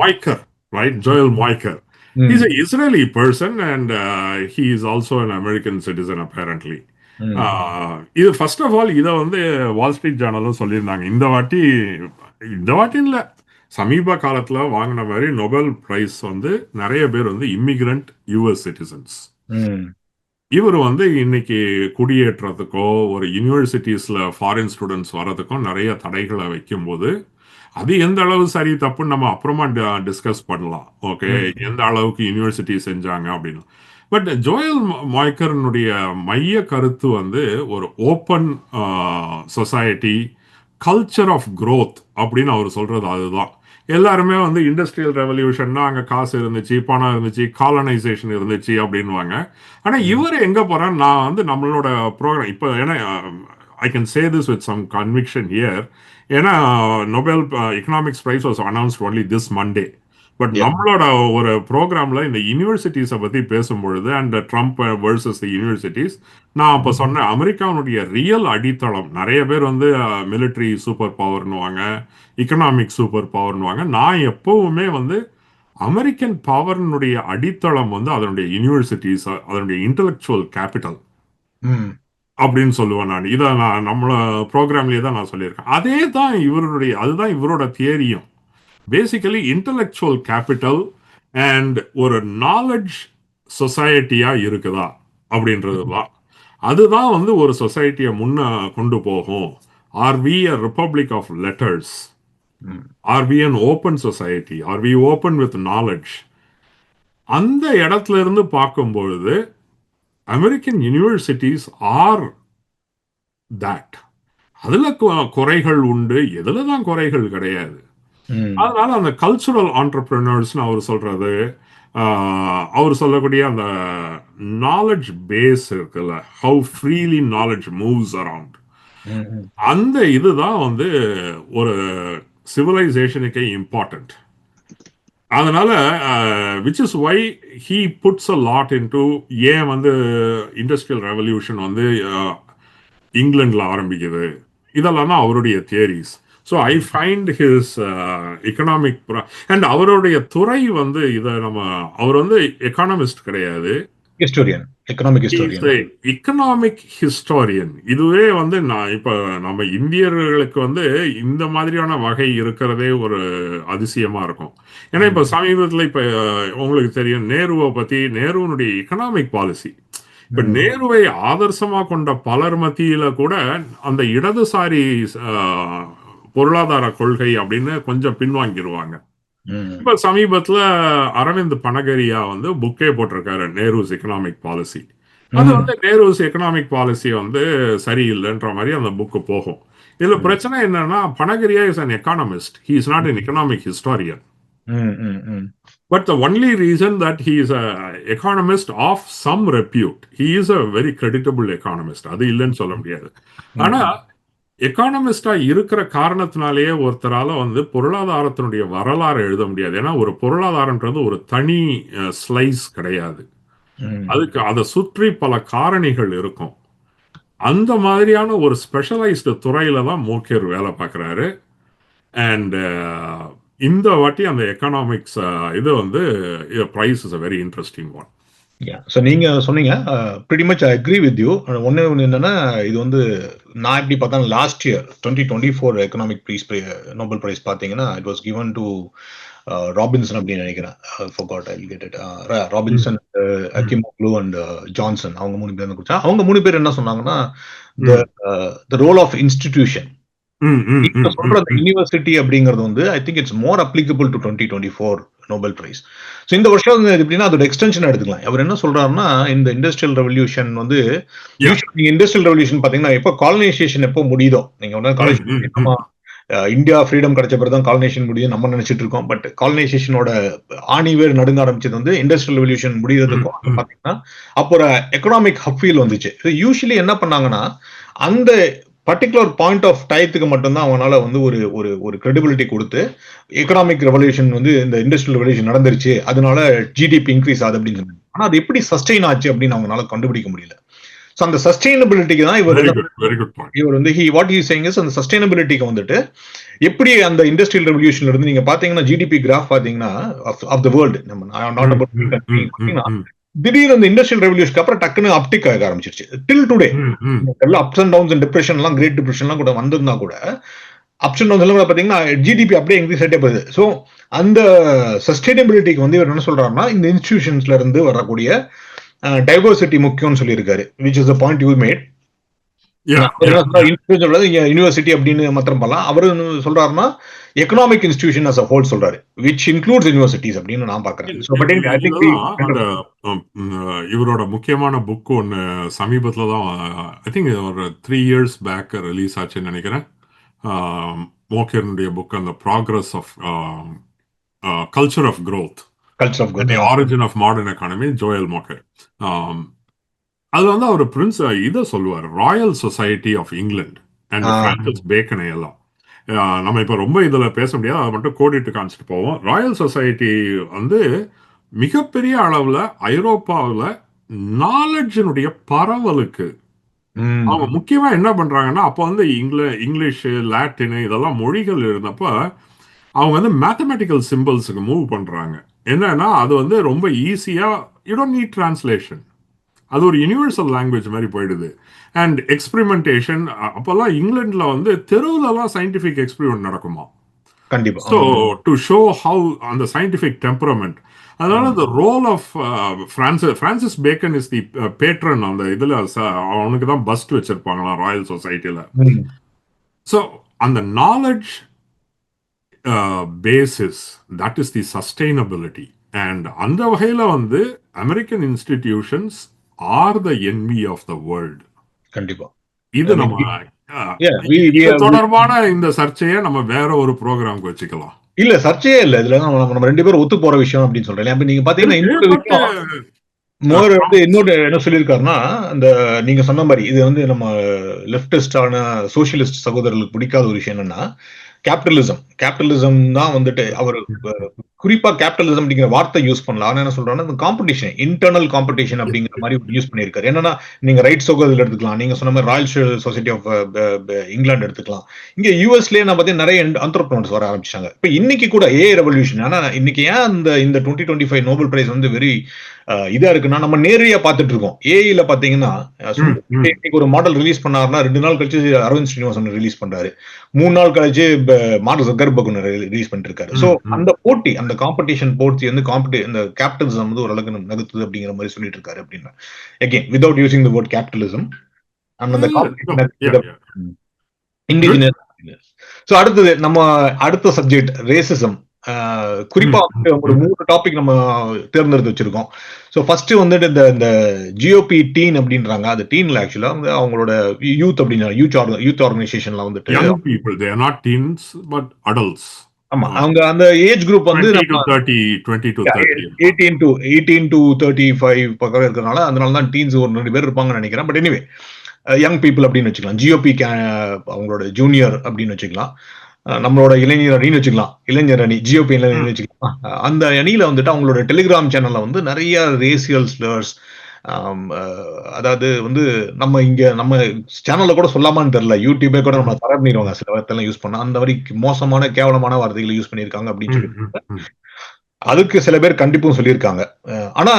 Mokyr, right? Joel Mokyr. He's an Israeli person and he is also an American citizen apparently. இது ஃபர்ஸ்ட் ஆஃப் ஆல் இதை வந்து வால் ஸ்ட்ரீட் ஜேர்னலும் சொல்லியிருந்தாங்க. இந்த வாட்டி இல்லை, சமீப காலத்துல வாங்கின மாதிரி நோபல் பிரைஸ் வந்து நிறைய பேர் வந்து இமிகிரண்ட் யூஎஸ் சிட்டிசன்ஸ். இவர் வந்து இன்னைக்கு குடியேற்றத்துக்கோ ஒரு யூனிவர்சிட்டிஸ்ல ஃபாரின் ஸ்டூடெண்ட்ஸ் வர்றதுக்கும் நிறைய தடைகளை வைக்கும்போது அது எந்த அளவு சரி தப்புன்னு நம்ம அப்புறமா டிஸ்கஸ் பண்ணலாம். ஓகே, எந்த அளவுக்கு யூனிவர்சிட்டி செஞ்சாங்க அப்படின்னு. பட் ஜோயல் மாய்க்கர்னுடைய மைய கருத்து வந்து ஒரு open society, culture of growth அப்படின்னு அவர் சொல்றது அதுதான். எல்லாருமே வந்து இண்டஸ்ட்ரியல் ரெவல்யூஷன்னா அங்க காசு இருந்துச்சு, பணம் இருந்துச்சு, காலனைசேஷன் இருந்துச்சு அப்படின்வாங்க. ஆனா இவர் எங்க போறாரு, நான் வந்து நம்மளோட ப்ரோக்ராம் இப்போ ஏன்னா I can say this with some conviction here. ஏன்னா Nobel economics prize was announced only this Monday. But நம்மளோட ஒரு ப்ரோக்ராம்ல இந்த யூனிவர்சிட்டிஸை பத்தி பேசும்பொழுது and Trump versus the universities, நான் அப்போ சொன்னேன் அமெரிக்காவுடைய ரியல் அடித்தளம். நிறைய பேர் வந்து மிலிட்ரி சூப்பர் பவர்னுவாங்க, எக்கனாமிக் சூப்பர் பவர்னுவாங்க. நான் எப்பவுமே வந்து அமெரிக்கன் பவர்னுடைய அடித்தளம் வந்து அதனுடைய யூனிவர்சிட்டிஸ், அதனுடைய இன்டலெக்சுவல் கேபிட்டல் அப்படின்னு சொல்லுவேன் நான். இதை நான் நம்மள ப்ரோக்ராம்லேயே தான் நான் சொல்லியிருக்கேன். அதே தான் இவருடைய, அதுதான் இவரோட தியரியும். பேசிக்கலி இன்டலெக்சுவல் கேபிட்டல் அண்ட் ஒரு நாலெட்ஜ் சொசைட்டியா இருக்குதா அப்படின்றது தான். அதுதான் வந்து ஒரு சொசைட்டியை முன்ன கொண்டு போகும். Are we a republic of letters, are we an open society, are we open with knowledge? அந்த இடத்துல இருந்து பார்க்கும்பொழுது அமெரிக்கன் யூனிவர்சிட்டிஸ் ஆர் தட். அதுல குறைகள் உண்டு, எதுல தான் குறைகள் கிடையாது. அதனால அந்த கல்ச்சுரல் ஆண்டர்பிரினர்ஸ்னு அவர் சொல்றது, அவர் சொல்லக்கூடிய அந்த நாலெட்ஜ் பேஸ் இருக்குல்ல, how freely knowledge moves around, அந்த இதுதான் வந்து ஒரு சிவிலைசேஷனுக்கே இம்பார்ட்டன்ட். அதனால which is why he puts a lot into ஏன் வந்து இண்டஸ்ட்ரியல் ரெவல்யூஷன் வந்து இங்கிலாந்துல ஆரம்பிக்குது, இதெல்லாம் தான் அவருடைய theories. So I find his economic and அவருடைய துறை வந்து இதை நம்ம, அவர் வந்து எக்கானமிஸ்ட் கிடையாது, எக்கனாமிக் ஹிஸ்டாரியன். இதுவே வந்து நான் இப்ப நம்ம இந்தியர்களுக்கு வந்து இந்த மாதிரியான வகை இருக்கிறதே ஒரு அதிசயமா இருக்கும். ஏன்னா இப்ப சமீபத்தில் இப்ப உங்களுக்கு தெரியும் நேருவை பத்தி, நேருனுடைய எக்கனாமிக் பாலிசி, இப்ப நேருவை ஆதர்சமா கொண்ட பலர் மத்தியில கூட அந்த இடதுசாரி பொருளாதார கொள்கை அப்படின்னு கொஞ்சம் பின்வாங்கிடுவாங்க. இப்ப சமீபத்துல அரவிந்த் பனகரியா வந்து புக்கே போட்டிருக்காரு, நேருஸ் எக்கனாமிக் பாலிசி. அது வந்து நேருஸ் எக்கனாமிக் பாலிசி வந்து சரியில்லைன்ற மாதிரி அந்த புக்கு போகும். இதுல பிரச்சனை என்னன்னா, Panagariya is an economist, he is not an economic historian. But the only reason that he is an economist of some repute, he is a very creditable economist, அது இல்லைன்னு சொல்ல முடியாது. ஆனா எக்கானமிஸ்டா இருக்கிற காரணத்தினாலேயே ஒருத்தரால வந்து பொருளாதாரத்தினுடைய வரலாறு எழுத முடியாது. ஏன்னா ஒரு பொருளாதாரம்ன்றது ஒரு தனி ஸ்லைஸ் கிடையாது, அதுக்கு அதை சுற்றி பல காரணிகள் இருக்கும். அந்த மாதிரியான ஒரு ஸ்பெஷலைஸ்டு துறையில தான் மூக்கர் வேலை பார்க்குறாரு. அண்ட் இந்த வாட்டி அந்த எக்கனாமிக்ஸ் இது வந்து prize is a very interesting one. So நீங்க சொன்னீங்க, pretty much I agree with you. ஒன்று என்னன்னா, இது வந்து நான் எப்படி பார்த்தா last year 2024 economic prize, Nobel prize பார்த்தீங்கன்னா, it was given to Robinson அப்படின்னு நினைக்கிறேன். forgot, I'll get it. Robinson, Acemoglu and Johnson, அவங்க 3 பேர் கொடுத்தா. அவங்க 3 பேர் என்ன சொன்னாங்கன்னா, the role of institution, சொல்ற யூனிவர்சிட்டி அப்படிங்கிறது வந்து I think it's more applicable to 2024 Nobel prize. So இந்த வருஷம் எப்படின்னா அதோட எக்ஸ்டென்ஷன் எடுத்துக்கலாம். அவர் என்ன சொல்றாருன்னா, இந்த இண்டஸ்ட்ரியல் ரெவல்யூஷன் வந்து, இண்டஸ்ட்ரியல் ரெவல்யூஷன் பாத்தீங்கன்னா எப்போ காலனைசேஷன் எப்போ முடியுதோ, நீங்க வந்து காலேஜ் இந்தியா ஃப்ரீடம் கிடைச்ச பிறகு தான் காலனைசேஷன் முடியும் நம்ம நினைச்சிட்டு இருக்கோம். பட் காலனைசேஷனோட ஆணிவேர் நடுங்க ஆரம்பிச்சது வந்து இண்டஸ்ட்ரியல் ரெவல்யூஷன் முடியறதுக்கும் பாத்தீங்கன்னா அப்போ ஒரு எக்கனாமிக் ஹப்ஃபீல் வந்துச்சு. யூஸ்வலி என்ன பண்ணாங்கன்னா, அந்த பர்டிகுலர் பாயிண்ட் ஆஃப் டயத்துக்கு மட்டும்தான் அவனால வந்து ஒரு ஒரு ஒரு கிரெடிபிலிட்டி கொடுத்து எக்கனாமிக் ரெவல்யூஷன் வந்து இந்த இண்டஸ்ட்ரியல் ரெவல்யூஷன் நடந்துருச்சு, அதனால ஜிடிபி இன்க்ரீஸ் ஆகுது அப்படின்னு சொன்னாங்க. ஆனா அது எப்படி சஸ்டெயின் ஆச்சு அப்படின்னு அவங்களால கண்டுபிடிக்க முடியல. ஸோ அந்த சஸ்டெயினபிலிட்டிக்கு தான் இவர் வந்து வாட் ஹி சேயிங் இஸ், அந்த சஸ்டெயினபிலிட்டிக்கு வந்துட்டு எப்படி அந்த இண்டஸ்ட்ரியல் ரெவல்யூஷன்ல இருந்து நீங்க பாத்தீங்கன்னா ஜிடிபி கிராஃப் பாத்தீங்கன்னா ஆஃப் த வேர்ல்டு, நம்ம நாட் அபவுட் திடீர்னு இந்த இண்டஸ்ட்ரியல் ரெவல்யூஷனுக்கு அப்புறம் டக்குன்னு அப்டிக் ஆக ஆரம்பிச்சிருச்சு. டில் டுடே எல்லாம் அப்ஸ் அண்ட் டவுன்ஸ், டிப்ரெஷன் எல்லாம், கிரேட் டிப்ரெஷன் எல்லாம் கூட வந்திருந்தா கூட அப்ஸ் அண்ட் டவுன்ஸ் எல்லாம் கூட பாத்தீங்கன்னா ஜிடிபி அப்படியே இன்க்ரீஸ் ஆகிட்டே போகுது. ஸோ அந்த சஸ்டைனபிலிட்டிக்கு வந்து இவர் என்ன சொல்றாருன்னா, இந்த இன்ஸ்டிடியூஷன்ஸ்ல இருந்து வரக்கூடிய டைவர்சிட்டி முக்கியம்னு சொல்லியிருக்காரு, which is the point you made. Yeah, yeah, yeah. University அப்படின்னு மாத்திரம் பண்ணலாம். அவரு சொல்றாருன்னா economic institution as a whole சொல்றாரு, விச் இன்க்ளூட்ஸ் யூனிவர்சிட்டிஸ் அப்படின்னு நான் பாக்குறேன். So, but anyway, I think இதுதான் அந்த இவரோட முக்கியமான புக் ஒன்று சமீபத்தில் தான் ஐ திங்க் ஒரு 3 years பேக் ரிலீஸ் ஆச்சுன்னு நினைக்கிறேன். மோக்கருடைய புக், அந்த progress of culture of growth culture of and growth, the yeah. origin of modern economy, Joel Mokyr. அது வந்து அவர் பிரின்ஸ் இதை சொல்லுவார், Royal Society of England and Francis பேக்கனை எல்லாம். நம்ம இப்போ ரொம்ப இதில் பேச முடியாது, அதை மட்டும் கோடிட்டு காமிச்சிட்டு போவோம். ராயல் சொசைட்டி வந்து மிகப்பெரிய அளவில் ஐரோப்பாவில் நாலெட்ஜினுடைய பரவலுக்கு அவங்க முக்கியமா என்ன பண்றாங்கன்னா, அப்போ வந்து இங்கிலீஷு, லாட்டினு இதெல்லாம் மொழிகள் இருந்தப்ப அவங்க வந்து மேத்தமெட்டிக்கல் சிம்பிள்ஸுக்கு மூவ் பண்றாங்க. என்னன்னா அது வந்து ரொம்ப ஈஸியா, யூ டோன்ட் நீட் டிரான்ஸ்லேஷன், அது ஒரு யுனிவர்சல் லாங்குவேஜ் மாதிரி போயிடுது. அண்ட் எக்ஸ்பெரிமெண்டேஷன், அப்போல்லாம் இங்கிலாந்துல வந்து தெருவுலலாம் சயின்டிஃபிக் எக்ஸ்பெரிமெண்ட் நடக்குமா. கண்டிப்பா. ஸோ டு ஷோ ஹவு அந்த சயின்டிஃபிக் டெம்பரமெண்ட். அதனால the role of Francis Bacon is the patron. அந்த இதுல அவனுக்கு தான் பஸ்ட் வச்சிருப்பாங்களாம் ராயல் சொசைட்டில. ஸோ அந்த knowledge basis, that is the sustainability. And அந்த வகையில வந்து American institutions are the envy of the world. கண்டிப்பா. இது நம்ம இது தொடர்பான இந்த சர்ச்சையை நம்ம வேற ஒரு ப்ரோக்ராம்க்கு வச்சுக்கலாம். இல்ல, சர்ச்சையே இல்ல. இதுல நம்ம 2 பேரும் ஒத்து போற விஷயம் அப்படின்னு சொல்றேன். நீங்க பாத்தீங்கன்னா இன்னொரு விஷயம் மோர் வந்து இன்னொரு என்ன சொல்லியிருக்காருன்னா, அந்த நீங்க சொன்ன மாதிரி இது வந்து நம்ம லெப்டிஸ்டான சோசியலிஸ்ட் சகோதரர்களுக்கு பிடிக்காத ஒரு விஷயம் என்னன்னா, கேபிட்டலிசம் தான் வந்துட்டு அவர் குறிப்பா கேபிட்டலிசம் அப்படிங்கிற வார்த்தை யூஸ் பண்ணல. ஆனா என்ன சொல்றாங்கன்னா, இந்த காம்படிஷன், இன்டர்னல் காம்படிஷன் அப்படிங்கிற மாதிரி யூஸ் பண்ணியிருக்காரு. என்னன்னா, நீங்க ரைட் சகோதரர்கள் எடுத்துக்கலாம், நீங்க சொன்ன மாதிரி ராயல் சொசைட்டி ஆஃப் இங்கிலாந்து எடுத்துக்கலாம். இங்க யூஎஸ்லயே நான் பார்த்தீங்கன்னா நிறைய என்டர்பிரனர்ஸ் வர ஆரம்பிச்சாங்க. இப்ப இன்னைக்கு கூட ஏஐ ரெவல்யூஷன். ஆனா இன்னைக்கு ஏன் இந்த 2025 நோபல் பிரைஸ் வந்து வெரி இதா இருக்குன்னா, நம்ம நேரடியா பார்த்துட்டு இருக்கோம். ஏஐல பாத்தீங்கன்னா இன்னைக்கு ஒரு மாடல் ரிலீஸ் பண்ணாருன்னா 2 நாள் கழிச்சு அரவிந்த் ஸ்ரீனிவாசன் ரிலீஸ் பண்றாரு, 3 நாள் கழிச்சு மார்க் ஜக்கர்பர்க் ரிலீஸ் பண்ணிட்டு இருக்காரு. சோ அந்த போட்டி, அந்த காம்படிஷன் போட்டி வந்து இந்த கேபிட்டலிசம் வந்து ஓரளவுக்கு நகர்த்துது அப்படிங்கிற மாதிரி சொல்லிட்டு இருக்காரு. அப்படின்னா again without using the word capitalism, அந்த இண்டிஜினஸ். சோ அடுத்தது நம்ம அடுத்த சப்ஜெக்ட் ரேசிசம். குறிப்பா ஒரு 3 டாபிக் நம்ம தேர்ந்தெடுத்து வச்சிருக்கோம். சோ ஃபர்ஸ்ட் வந்துட்டு இந்த ஜிஓபி டீன் அப்படின்றாங்க. அது டீன்ல ஆக்சுவலா வந்து அவங்களோட யூத் அப்படின்னா யூத் ஆர்கனைசேஷன்ல வந்துட்டு young people, they are not teens but adults. ஆமா, அவங்க அந்த ஏஜ் குரூப் வந்து 20 to 30 18 to 35 பக்கம் இருக்கிறதுனால, அதனால தான் டீன்ஸ் ஒரு 2 பேர் இருப்பாங்கன்னு நினைக்கிறேன். பட் எனிவே யங் பீப்புள் அப்படின்னு வச்சுக்கலாம். ஜிஓபி அவங்களோட ஜூனியர் அப்படின்னு வச்சுக்கலாம். நம்மளோட இளைஞர் அணின்னு வச்சுக்கலாம், இளைஞர் அணி, ஜிஓபி இளைஞர் வச்சுக்கலாம். அந்த அணியில வந்துட்டு அவங்களோட டெலிகிராம் சேனல்ல வந்து நிறைய ரேசியல் ஸ்லர்ஸ், அதாவது வந்து நம்ம சேனல்ல கூட சொல்லாமான்னு தெரியல, யூடியூபே கூட நம்ம தர பண்ணிடுவாங்க சில வார்த்தைலாம் யூஸ் பண்ணா. அந்த மாதிரி மோசமான கேவலமான வார்த்தைகளை யூஸ் பண்ணியிருக்காங்க அப்படின்னு சொல்லி அதுக்கு சில பேர் கண்டிப்பும் சொல்லியிருக்காங்க. ஆனா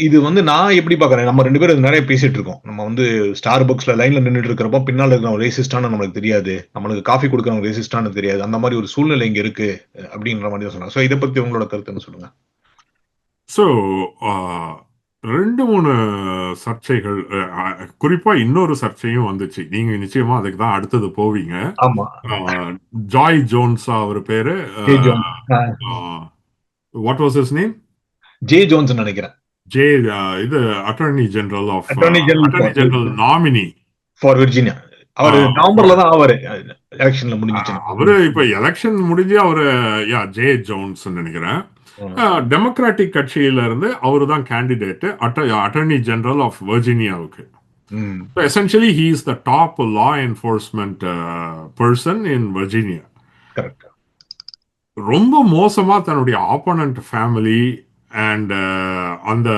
இது வந்து நான் எப்படி பாக்குறேன், நம்ம 2 பேரும் நிறைய பேசிட்டு இருக்கோம். நம்ம வந்து ஸ்டார் பக்ஸ்ல லைன்ல நின்றுட்டு இருக்கிறப்போ பின்னால இருக்கிற ரேசிஸ்டான நம்மளுக்கு தெரியாது, நம்மளுக்கு காஃபி கொடுக்கறவங்க ரேசிஸ்டானு தெரியாது. அந்த மாதிரி ஒரு சூழ்நிலை இங்க இருக்கு அப்படின்ற மாதிரி தான் சொன்னாங்க. சோ இதை பத்தி உங்களோட கருத்துன்னு சொல்லுங்க. ஸோ 2-3 சர்ச்சைகள், குறிப்பா இன்னொரு சர்ச்சையும் வந்துச்சு. நீங்க நிச்சயமா அதுக்கு தான் அடுத்தது போவீங்க. ஆமா, ஜாய் ஜோன்ஸா அவர் பேரு, what was his name? J Jones நினைக்கிறேன். ஜே இது attorney general nominee for Virginia. அவரு நவம்பர்ல தான் எலெக்ஷன்ல முடிஞ்சிச்சு. அவரு இப்ப எலெக்ஷன் முடிஞ்சு அவரு ஜே ஜோன்ஸ் நினைக்கிறேன். டெமோக்ராட்டிக் கட்சியில இருந்து அவரு தான் கேண்டிடேட் அட்டர்னி ஜெனரல் ஆஃப் வர்ஜீனியாவுக்கு. Essentially he is the top law enforcement person in Virginia. ரொம்ப மோசமா தன்னுடைய ஆப்போனன்ட் ஃபேமிலி அண்ட் அந்த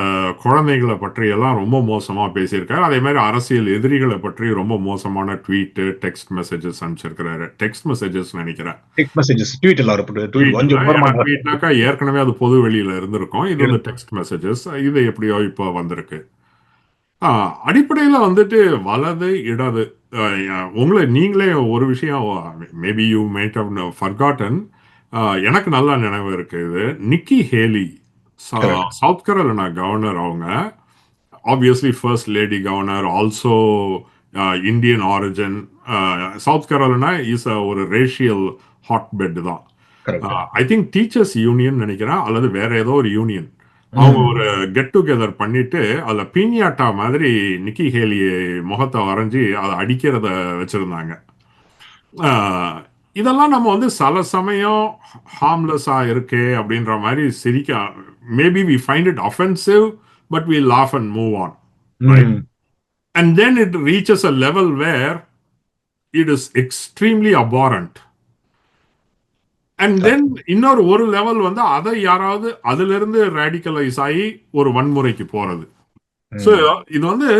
குழந்தைகளை பற்றி எல்லாம் ரொம்ப மோசமா பேசியிருக்காரு. அதே மாதிரி அரசியல் எதிரிகளை பற்றி ரொம்ப மோசமான ட்வீட், டெக்ஸ்ட் மெசேஜஸ் அனுப்பிச்சிருக்கிறாரு. டெக்ஸ்ட் மெசேஜஸ் நினைக்கிறேன், ட்வீட்னாக்கா ஏற்கனவே அது பொது வெளியில இருந்திருக்கும். இது வந்து டெக்ஸ்ட் மெசேஜஸ், இது எப்படியோ இப்போ வந்திருக்கு. அடிப்படையில் வந்துட்டு வலது இடது, உங்களை நீங்களே ஒரு விஷயம் maybe you might have forgotten, எனக்கு நல்லா நினைவு இருக்கு. இது Nikki Haley, South Carolina governor, obviously first lady governor, also Indian origin. South Carolina is ஒரு racial hotbed தான். ஐ திங்க் டீச்சர்ஸ் யூனியன் நினைக்கிறேன், அல்லது வேற ஏதோ ஒரு யூனியன். அவங்க ஒரு கெட் டுகெதர் பண்ணிட்டு அதுல பீனியாட்டா மாதிரி நிக்கி ஹேலி முகத்தை வரைஞ்சி அதை அடிக்கிறத வச்சிருந்தாங்க. இதெல்லாம் நம்ம வந்து சில சமயம் ஹார்ம்லெஸ்ஸா இருக்கே அப்படின்ற மாதிரி சிரிக்க, maybe we find it offensive but we laugh and move on, right? And then it reaches a level where it is extremely apparent. And then இன்னொரு ஒரு லெவல் வந்து அதை யாராவது அதுல இருந்து ரேடிகலைஸ் ஆகி ஒரு வன்முறைக்கு போறது. ஸோ இது வந்து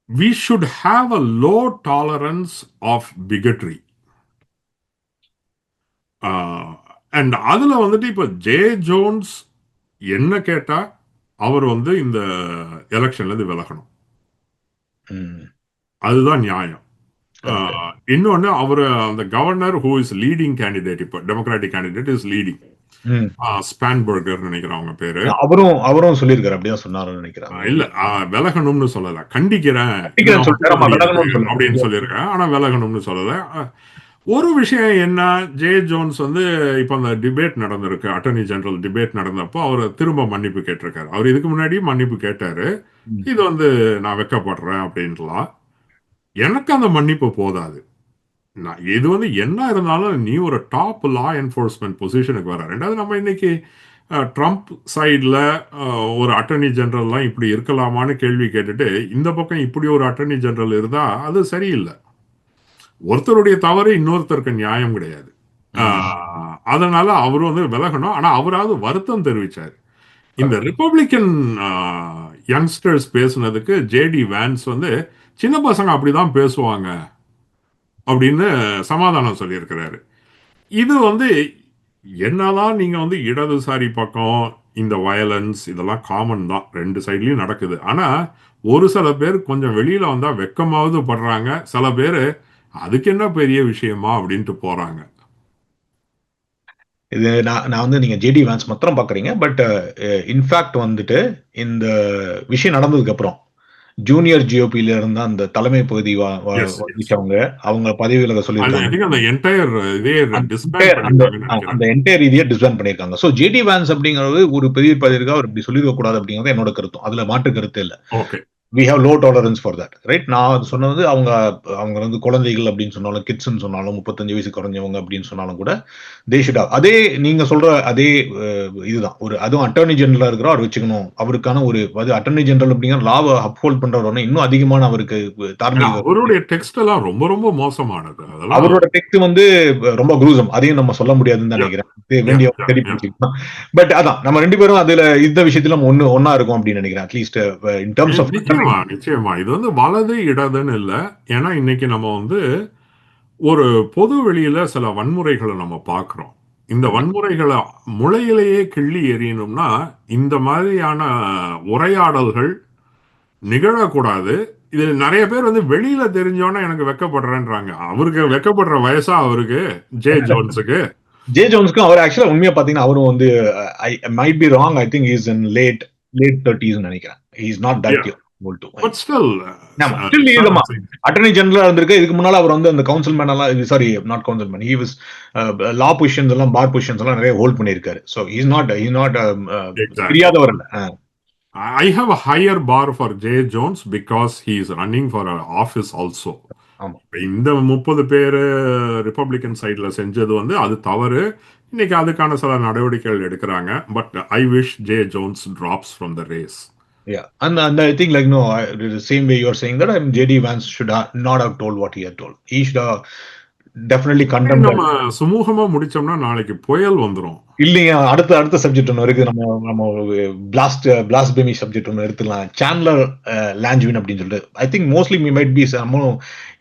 we should have a low tolerance of bigotry. And அதுல வந்துட்டு இப்ப ஜே ஜோன்ஸ் என்ன கேட்டா அவர் வந்து இந்த எலெக்ஷன்ல இருந்து விலகணும், அதுதான் நியாயம். இன்னொன்னு அவர் அந்த governor who is leading candidate, இப்ப டெமோக்ராட்டிக் கேண்டிடேட் இஸ் லீடிங், ஸ்பான்பர்கர் நினைக்கிறேன் அவங்க பேரு. அவரும் சொல்லியிருக்காரு, அப்படியே சொன்னாருன்னு நினைக்கிறேன். இல்ல விலகணும்னு சொல்லல, கண்டிக்கிறேன் அப்படின்னு சொல்லியிருக்கேன், ஆனா விலகணும்னு சொல்லல. ஒரு விஷயம் என்ன, ஜே ஜோன்ஸ் வந்து இப்ப அந்த டிபேட் நடந்திருக்கு, அட்டர்னி ஜெனரல் டிபேட் நடந்தப்போ அவர் திரும்ப மன்னிப்பு கேட்டிருக்காரு. அவர் இதுக்கு முன்னாடி மன்னிப்பு கேட்டாரு, இது வந்து நான் வெக்கப்படுறேன் அப்படின்லாம். எனக்கு அந்த மன்னிப்பு போதாது. இது வந்து என்ன இருந்தாலும் நீ ஒரு டாப் லா என்ஃபோர்ஸ்மெண்ட் பொசிஷனுக்கு வர. ரெண்டாவது, நம்ம இன்னைக்கு ட்ரம்ப் சைடில் ஒரு அட்டர்னி ஜெனரல்லாம் இப்படி இருக்கலாமான்னு கேள்வி கேட்டுட்டு இந்த பக்கம் இப்படி ஒரு அட்டர்னி ஜெனரல் இருந்தா அது சரியில்லை. ஒருத்தருடைய தவறு இன்னொருத்தருக்கு நியாயம் கிடையாது. அதனால அவரு வந்து விலகணும். ஆனா அவராவது வருத்தம் தெரிவிச்சாரு. இந்த ரிப்பப்ளிக்கன் யங்ஸ்டர்ஸ் பேசுனதுக்கு ஜேடி வான்ஸ் வந்து சின்ன பசங்க அப்படிதான் பேசுவாங்க அப்படின்னு சமாதானம் சொல்லியிருக்கிறாரு. இது வந்து என்னதான் நீங்க வந்து இடதுசாரி பக்கம் இந்த வயலன்ஸ் இதெல்லாம் காமன் தான், ரெண்டு சைட்லயும் நடக்குது. ஆனா ஒரு சில பேர் கொஞ்சம் வெளியில வந்தா வெக்கமாவது படுறாங்க, சில பேர் அதுக்கு என்ன பெரிய விஷயமா அப்படின்ட்டு போறாங்க. இது நான் வந்து நீங்க ஜேடி வான்ஸ் மாத்திரம் பாக்குறீங்க, பட் இன்ஃபேக்ட் வந்துட்டு இந்த விஷயம் நடந்ததுக்கு அப்புறம் ஜூனியர் ஜிஓபில இருந்த அந்த தலைமை பகுதி அவங்க பதவி விலக சொல்லியிருக்காங்க. அந்த என்டையர் இதையே டிஸ்பேண்ட் பண்ணிருக்காங்க. சோ ஜேடி வான்ஸ் அப்படிங்கிறது ஒரு பெரிய பதவிக்கு அவர் இப்படி சொல்லிருக்க கூடாது அப்படிங்கிறது என்னோட கருத்து. அதுல மாற்று கருத்து இல்ல. we have low tolerance for that, right? நான் சொன்னது அவங்க வந்து குழந்தைகள் அப்படின்னு சொன்னாலும், கிட்ஸ்ன்னு சொன்னாலும், 35 வயசு குறைஞ்சவங்க அப்படின்னு சொன்னாலும் கூட they should have அதே நீங்க சொல்ற அதே இதுதான். ஒரு அதுவும் அட்டர்னி ஜெனரலா இருக்கிற அவர் வச்சுக்கணும். அவருக்கான ஒரு அட்டர்னி ஜெனரல் அப்படிங்கிற லாவை அப்ஹோல்ட் பண்றவரோட இன்னும் அதிகமான அவருக்கு தார்மீக. அவருடைய டெக்ஸ்ட் எல்லாம் ரொம்ப ரொம்ப மோசமானது. அவரோட டெக்ஸ்ட் வந்து ரொம்ப குரூசம். அதையும் நம்ம சொல்ல முடியாதுன்னு நினைக்கிறேன். பட் அதான் நம்ம ரெண்டு பேரும் அதுல இந்த விஷயத்துல ஒன்னா இருக்கும் அப்படின்னு நினைக்கிறேன். அட்லீஸ்ட் இன் டர்ம்ஸ் ஆஃப் நிச்சயமா இது வந்து வலது இடதுன்னு இல்லை. ஏன்னா இன்னைக்கு நம்ம வந்து ஒரு பொது வெளியில சில வன்முறைகளை நம்ம பார்க்கிறோம். இந்த வன்முறைகளை முளையிலேயே கிள்ளி எறியணும்னா இந்த மாதிரியான உரையாடல்கள் நிகழக்கூடாது. இது நிறைய பேர் வந்து வெளியில தெரிஞ்சோன்னா எனக்கு வெக்கப்படுறேன்றாங்க. அவருக்கு வெக்கப்படுற வயசா அவருக்கு ஜே ஜோன்ஸுக்கு? ஜே ஜோன்ஸ்க்கு அவர் ஆக்சுவலா உண்மையா பாத்தீங்கன்னா அவரும் வந்து I might be wrong, I think is in late 30s நினைக்கிறேன். he is not that young. But still attorney ஜெனரலா இருந்திருக்கு. இதுக்கு முன்னால அவர் வந்து அந்த கவுன்சில் மேன் எல்லாம், sorry not councilman, he was law positions எல்லாம், பார் பொசிஷன்ஸ் எல்லாம் நிறைய ஹோல்ட் பண்ணிருக்காரு. சோ he is not தெரியாதவர் இல்ல. I have a higher bar for Jay Jones because he is running for an office also. இந்த 30 பேரு Republican சைட்ல செஞ்சது வந்து அது தவறு. இன்னைக்கு அதுக்கான சில நடவடிக்கைகள் எடுக்கிறாங்க. But I wish J Jones drops from the race. Yeah, and I think like no, the same way you're saying that JD Vance should not have told what he had told. He should have definitely condemned. நம்ம சுமூகமா முடிச்சோம்னா நாளைக்கு புயல் வந்துரும். இல்லைங்க, அடுத்த subject ஒன்று இருக்கு. நம்ம பிளாஸ்பெமி சப்ஜெக்ட் ஒன்று எடுத்துக்கலாம். சாண்ட்லர் லாஞ்சுவின் அப்படின்னு சொல்லிட்டு, I think mostly me might be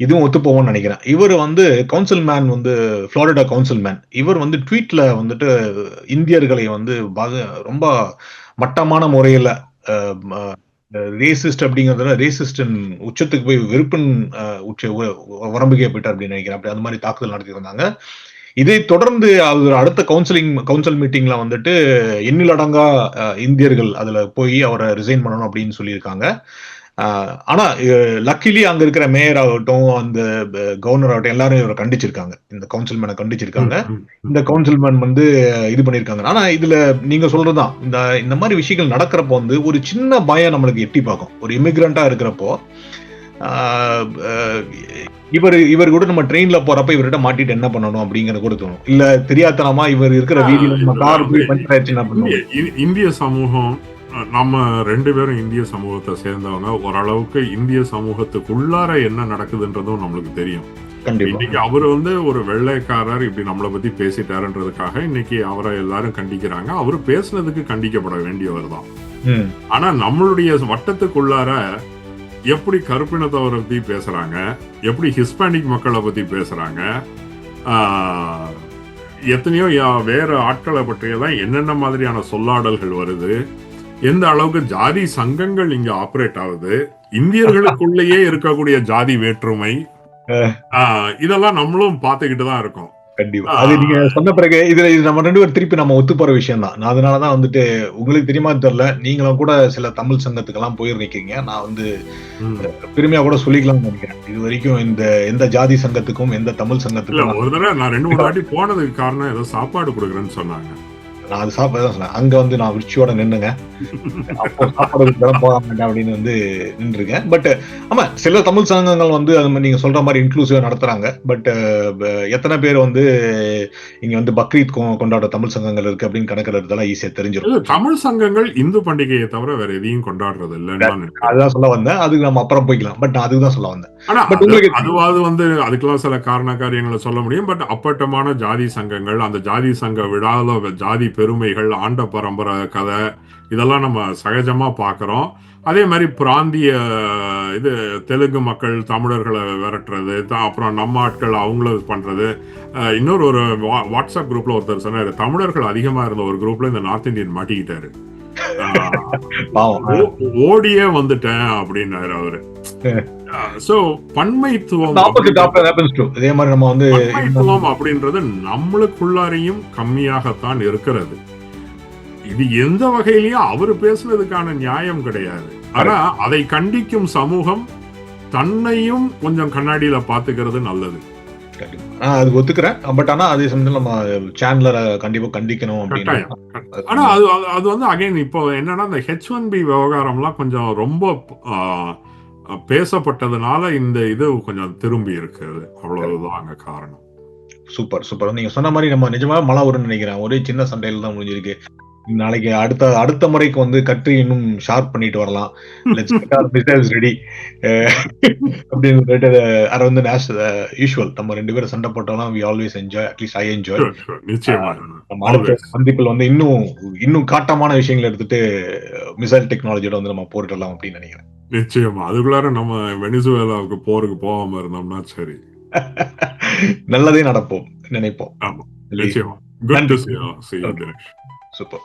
இதுவும் ஒத்து போவோம்னு நினைக்கிறேன். இவர் வந்து கவுன்சில் மேன், வந்து ஃப்ளோரிடா கவுன்சில் மேன். இவர் வந்து ட்வீட்ல வந்துட்டு இந்தியர்களை வந்து ரொம்ப மட்டமான முறையில ரேசிஸ்ட் அப்படிங்கறதுல ரேசிஸ்டின் உச்சத்துக்கு போய் வெறுப்பின் வரம்புக்கே போயிட்டார் அப்படின்னு நினைக்கிறேன். அப்படி அந்த மாதிரி தாக்குதல் நடத்தி வந்தாங்க. இதை தொடர்ந்து அவர் அடுத்த கவுன்சில் மீட்டிங்ல வந்துட்டு எண்ணிலடங்கா இந்தியர்கள் அதுல போய் அவரை ரிசைன் பண்ணணும் அப்படின்னு சொல்லியிருக்காங்க. ஆனா லக்கிலி அங்க இருக்கிற மேயர் ஆகட்டும், அந்த கவர்னர் ஆகட்டும், எல்லாரும் இவரை கண்டிச்சிருக்காங்க. இந்த கவுன்சில்மேனை கண்டிச்சிருக்காங்க. இந்த கவுன்சில்மேன் வந்து இது பண்ணிருக்காங்க. ஆனா இதுல நீங்க சொல்றதுதான், இந்த மாதிரி விஷயங்கள் நடக்கிறப்போ வந்து ஒரு சின்ன பயம் நம்மளுக்கு எட்டி பார்க்கும். ஒரு இமிகிரண்டா இருக்கிறப்போ இவர் கூட நம்ம ட்ரெயின்ல போறப்ப இவர்கிட்ட மாட்டிட்டு என்ன பண்ணணும் அப்படிங்கறது கூட தோணும். இல்ல தெரியாதனமா இவர் இருக்கிற வீதியில நம்ம கார் போய் பஞ்சர் ஆயிடுச்சு என்ன பண்ணுவோம். இந்திய சமூகம், நம்ம 2 பேரும் இந்திய சமூகத்தை சேர்ந்தவங்க. ஓரளவுக்கு இந்திய சமூகத்துக்குள்ளார என்ன நடக்குதுன்றதும் நம்மளுக்கு தெரியும். இன்னைக்கு அவரு வந்து ஒரு வெள்ளைக்காரர் இப்படி நம்மளை பத்தி பேசிட்டாருன்றதுக்காக இன்னைக்கு அவரை எல்லாரும் கண்டிக்கிறாங்க. அவரு பேசுனதுக்கு கண்டிக்கப்பட வேண்டியவர் தான். ஆனா நம்மளுடைய வட்டத்துக்குள்ளார எப்படி கருப்பினத்தவரை பத்தி பேசுறாங்க, எப்படி ஹிஸ்பானிக் மக்களை பத்தி பேசுறாங்க, எத்தனையோ வேற ஆட்களை பற்றியதான் என்னென்ன மாதிரியான சொல்லாடல்கள் வருது, எந்த அளவுக்கு ஜாதி சங்கங்கள் இங்க ஆபரேட் ஆகுது, இந்தியர்களுக்குள்ளேயே இருக்கக்கூடிய ஜாதி வேற்றுமை, இதெல்லாம் நம்மளும் பார்த்துக்கிட்டு தான் இருக்கோம். கண்டிப்பா. அது நீங்க சொன்ன பிறகு இது நம்ம 2 பேரும் திருப்பி நம்ம ஒத்து போற விஷயம் தான். நான் அதனாலதான் வந்துட்டு உங்களுக்கு தெரியுமா தெரியல, நீங்களும் கூட சில தமிழ் சங்கத்துக்கு எல்லாம் போயிருக்கீங்க. நான் வந்து பெருமையா கூட சொல்லிக்கலாம்னு நினைக்கிறேன். இது வரைக்கும் எந்த ஜாதி சங்கத்துக்கும் எந்த தமிழ் சங்கத்துக்கும் ஒரு தடவை நான் 2-3 வாட்டி போனதுக்கு காரணம் ஏதோ சாப்பாடு கொடுக்குறேன்னு சொன்னாங்க. நான் அது சாப்பிட சொன்னேன். அங்க வந்து நான் விருச்சியோட நின்னுங்க, அப்போ சாப்பாடு போக மாட்டேன் அப்படின்னு வந்து நின்றுருக்கேன். பட் ஆமா, சில தமிழ் சங்கங்கள் வந்து அது மாதிரி நீங்க சொல்ற மாதிரி இன்க்ளூசிவா நடத்துறாங்க. பட் எத்தனை பேர் வந்து இங்க வந்து பக்ரீத் கொண்டாட தமிழ் சங்கங்கள் இருக்கு அப்படின்னு கணக்கெடுத்ததெல்லாம் ஈஸியா தெரிஞ்சிடும். தமிழ் சங்கங்கள் இந்து பண்டிகையை தவிர வேற எதையும் கொண்டாடுறது இல்லைன்னு அதுதான் சொல்ல வந்தேன். அதுக்கு நம்ம அப்புறம் போய்க்கலாம். பட் நான் அதுதான் சொல்ல வந்தேன். அதுவாது வந்து அதுக்கெல்லாம் சில காரண காரியங்களை சொல்ல முடியும். பட் அப்பட்டமான ஜாதி சங்கங்கள், அந்த ஜாதி சங்க விழால ஜாதி பெருமைகள், ஆண்ட பரம்பரை கதை, இதெல்லாம் நம்ம சகஜமா பாக்குறோம். அதே மாதிரி பிராந்திய இது தெலுங்கு மக்கள் தமிழர்களை விரட்டுறது, அப்புறம் நம்ம ஆட்கள் அவங்கள பண்றது. இன்னொரு ஒரு வாட்ஸ்அப் குரூப்ல ஒருத்தர் சொன்னாரு, தமிழர்கள் அதிகமா இருந்த ஒரு குரூப்ல இந்த நார்த் இந்தியன் மாட்டிக்கிட்டாரு, ஓடியே வந்துட்டேன் அப்படின்னாரு அவரு. சோ பன்மைத்துவம் அப்படின்றது நம்மளுக்குள்ளாரையும் கம்மியாகத்தான் இருக்கிறது. இது எந்த வகையிலயும் அவரு பேசுனதுக்கான நியாயம் கிடையாது. ஆனா அதை கண்டிக்கும் சமூகம் தன்னையும் கொஞ்சம் கண்ணாடியில பாத்துக்கிறது நல்லது. அது ஒத்துக்கிறேன். பட் ஆனா அதே சமயத்துல நம்ம சேனலரை கண்டிப்பா கண்டிக்கணும் அப்படின்னு. ஆனா அது வந்து அகைன் இப்போ என்னன்னா இந்த H1B விவகாரம்லாம் கொஞ்சம் ரொம்ப பேசப்பட்டதுனால இந்த இது கொஞ்சம் திரும்பி இருக்குது. அவ்வளவுதான் அங்க காரணம். Super super. நீங்க சொன்ன மாதிரி நம்ம நிஜமா மழை வரும்னு நினைக்கிறேன். ஒரே சின்ன சண்டையில தான் முடிஞ்சிருக்கு. நாளைக்கு அடுத்த முறைக்கு வந்து கட்டு இன்னும் ஷார்ப் பண்ணிட்டு வரலாம். ரெடி அப்படின்னு அரவிந்தன் ஆஸ் யூஷுவல் நம்ம 2 பேரும் சண்டை போட்டோம்னா we always enjoy, at least I enjoy. நம்ம அடுத்த சந்திப்பில் வந்து இன்னும் காட்டமான விஷயங்களை எடுத்துட்டு மிசைல் டெக்னாலஜியோட வந்து நம்ம போரிடலாம் அப்படின்னு நினைக்கிறேன். நிச்சயமா. அதுக்குள்ளார நம்ம வெனிசுவேலாவுக்கு போருக்கு போகாம இருந்தோம்னா சரி. நல்லதே நடப்போம் நினைப்போம். ஆமா, நிச்சயமா. Good to see you, Dinesh. Super.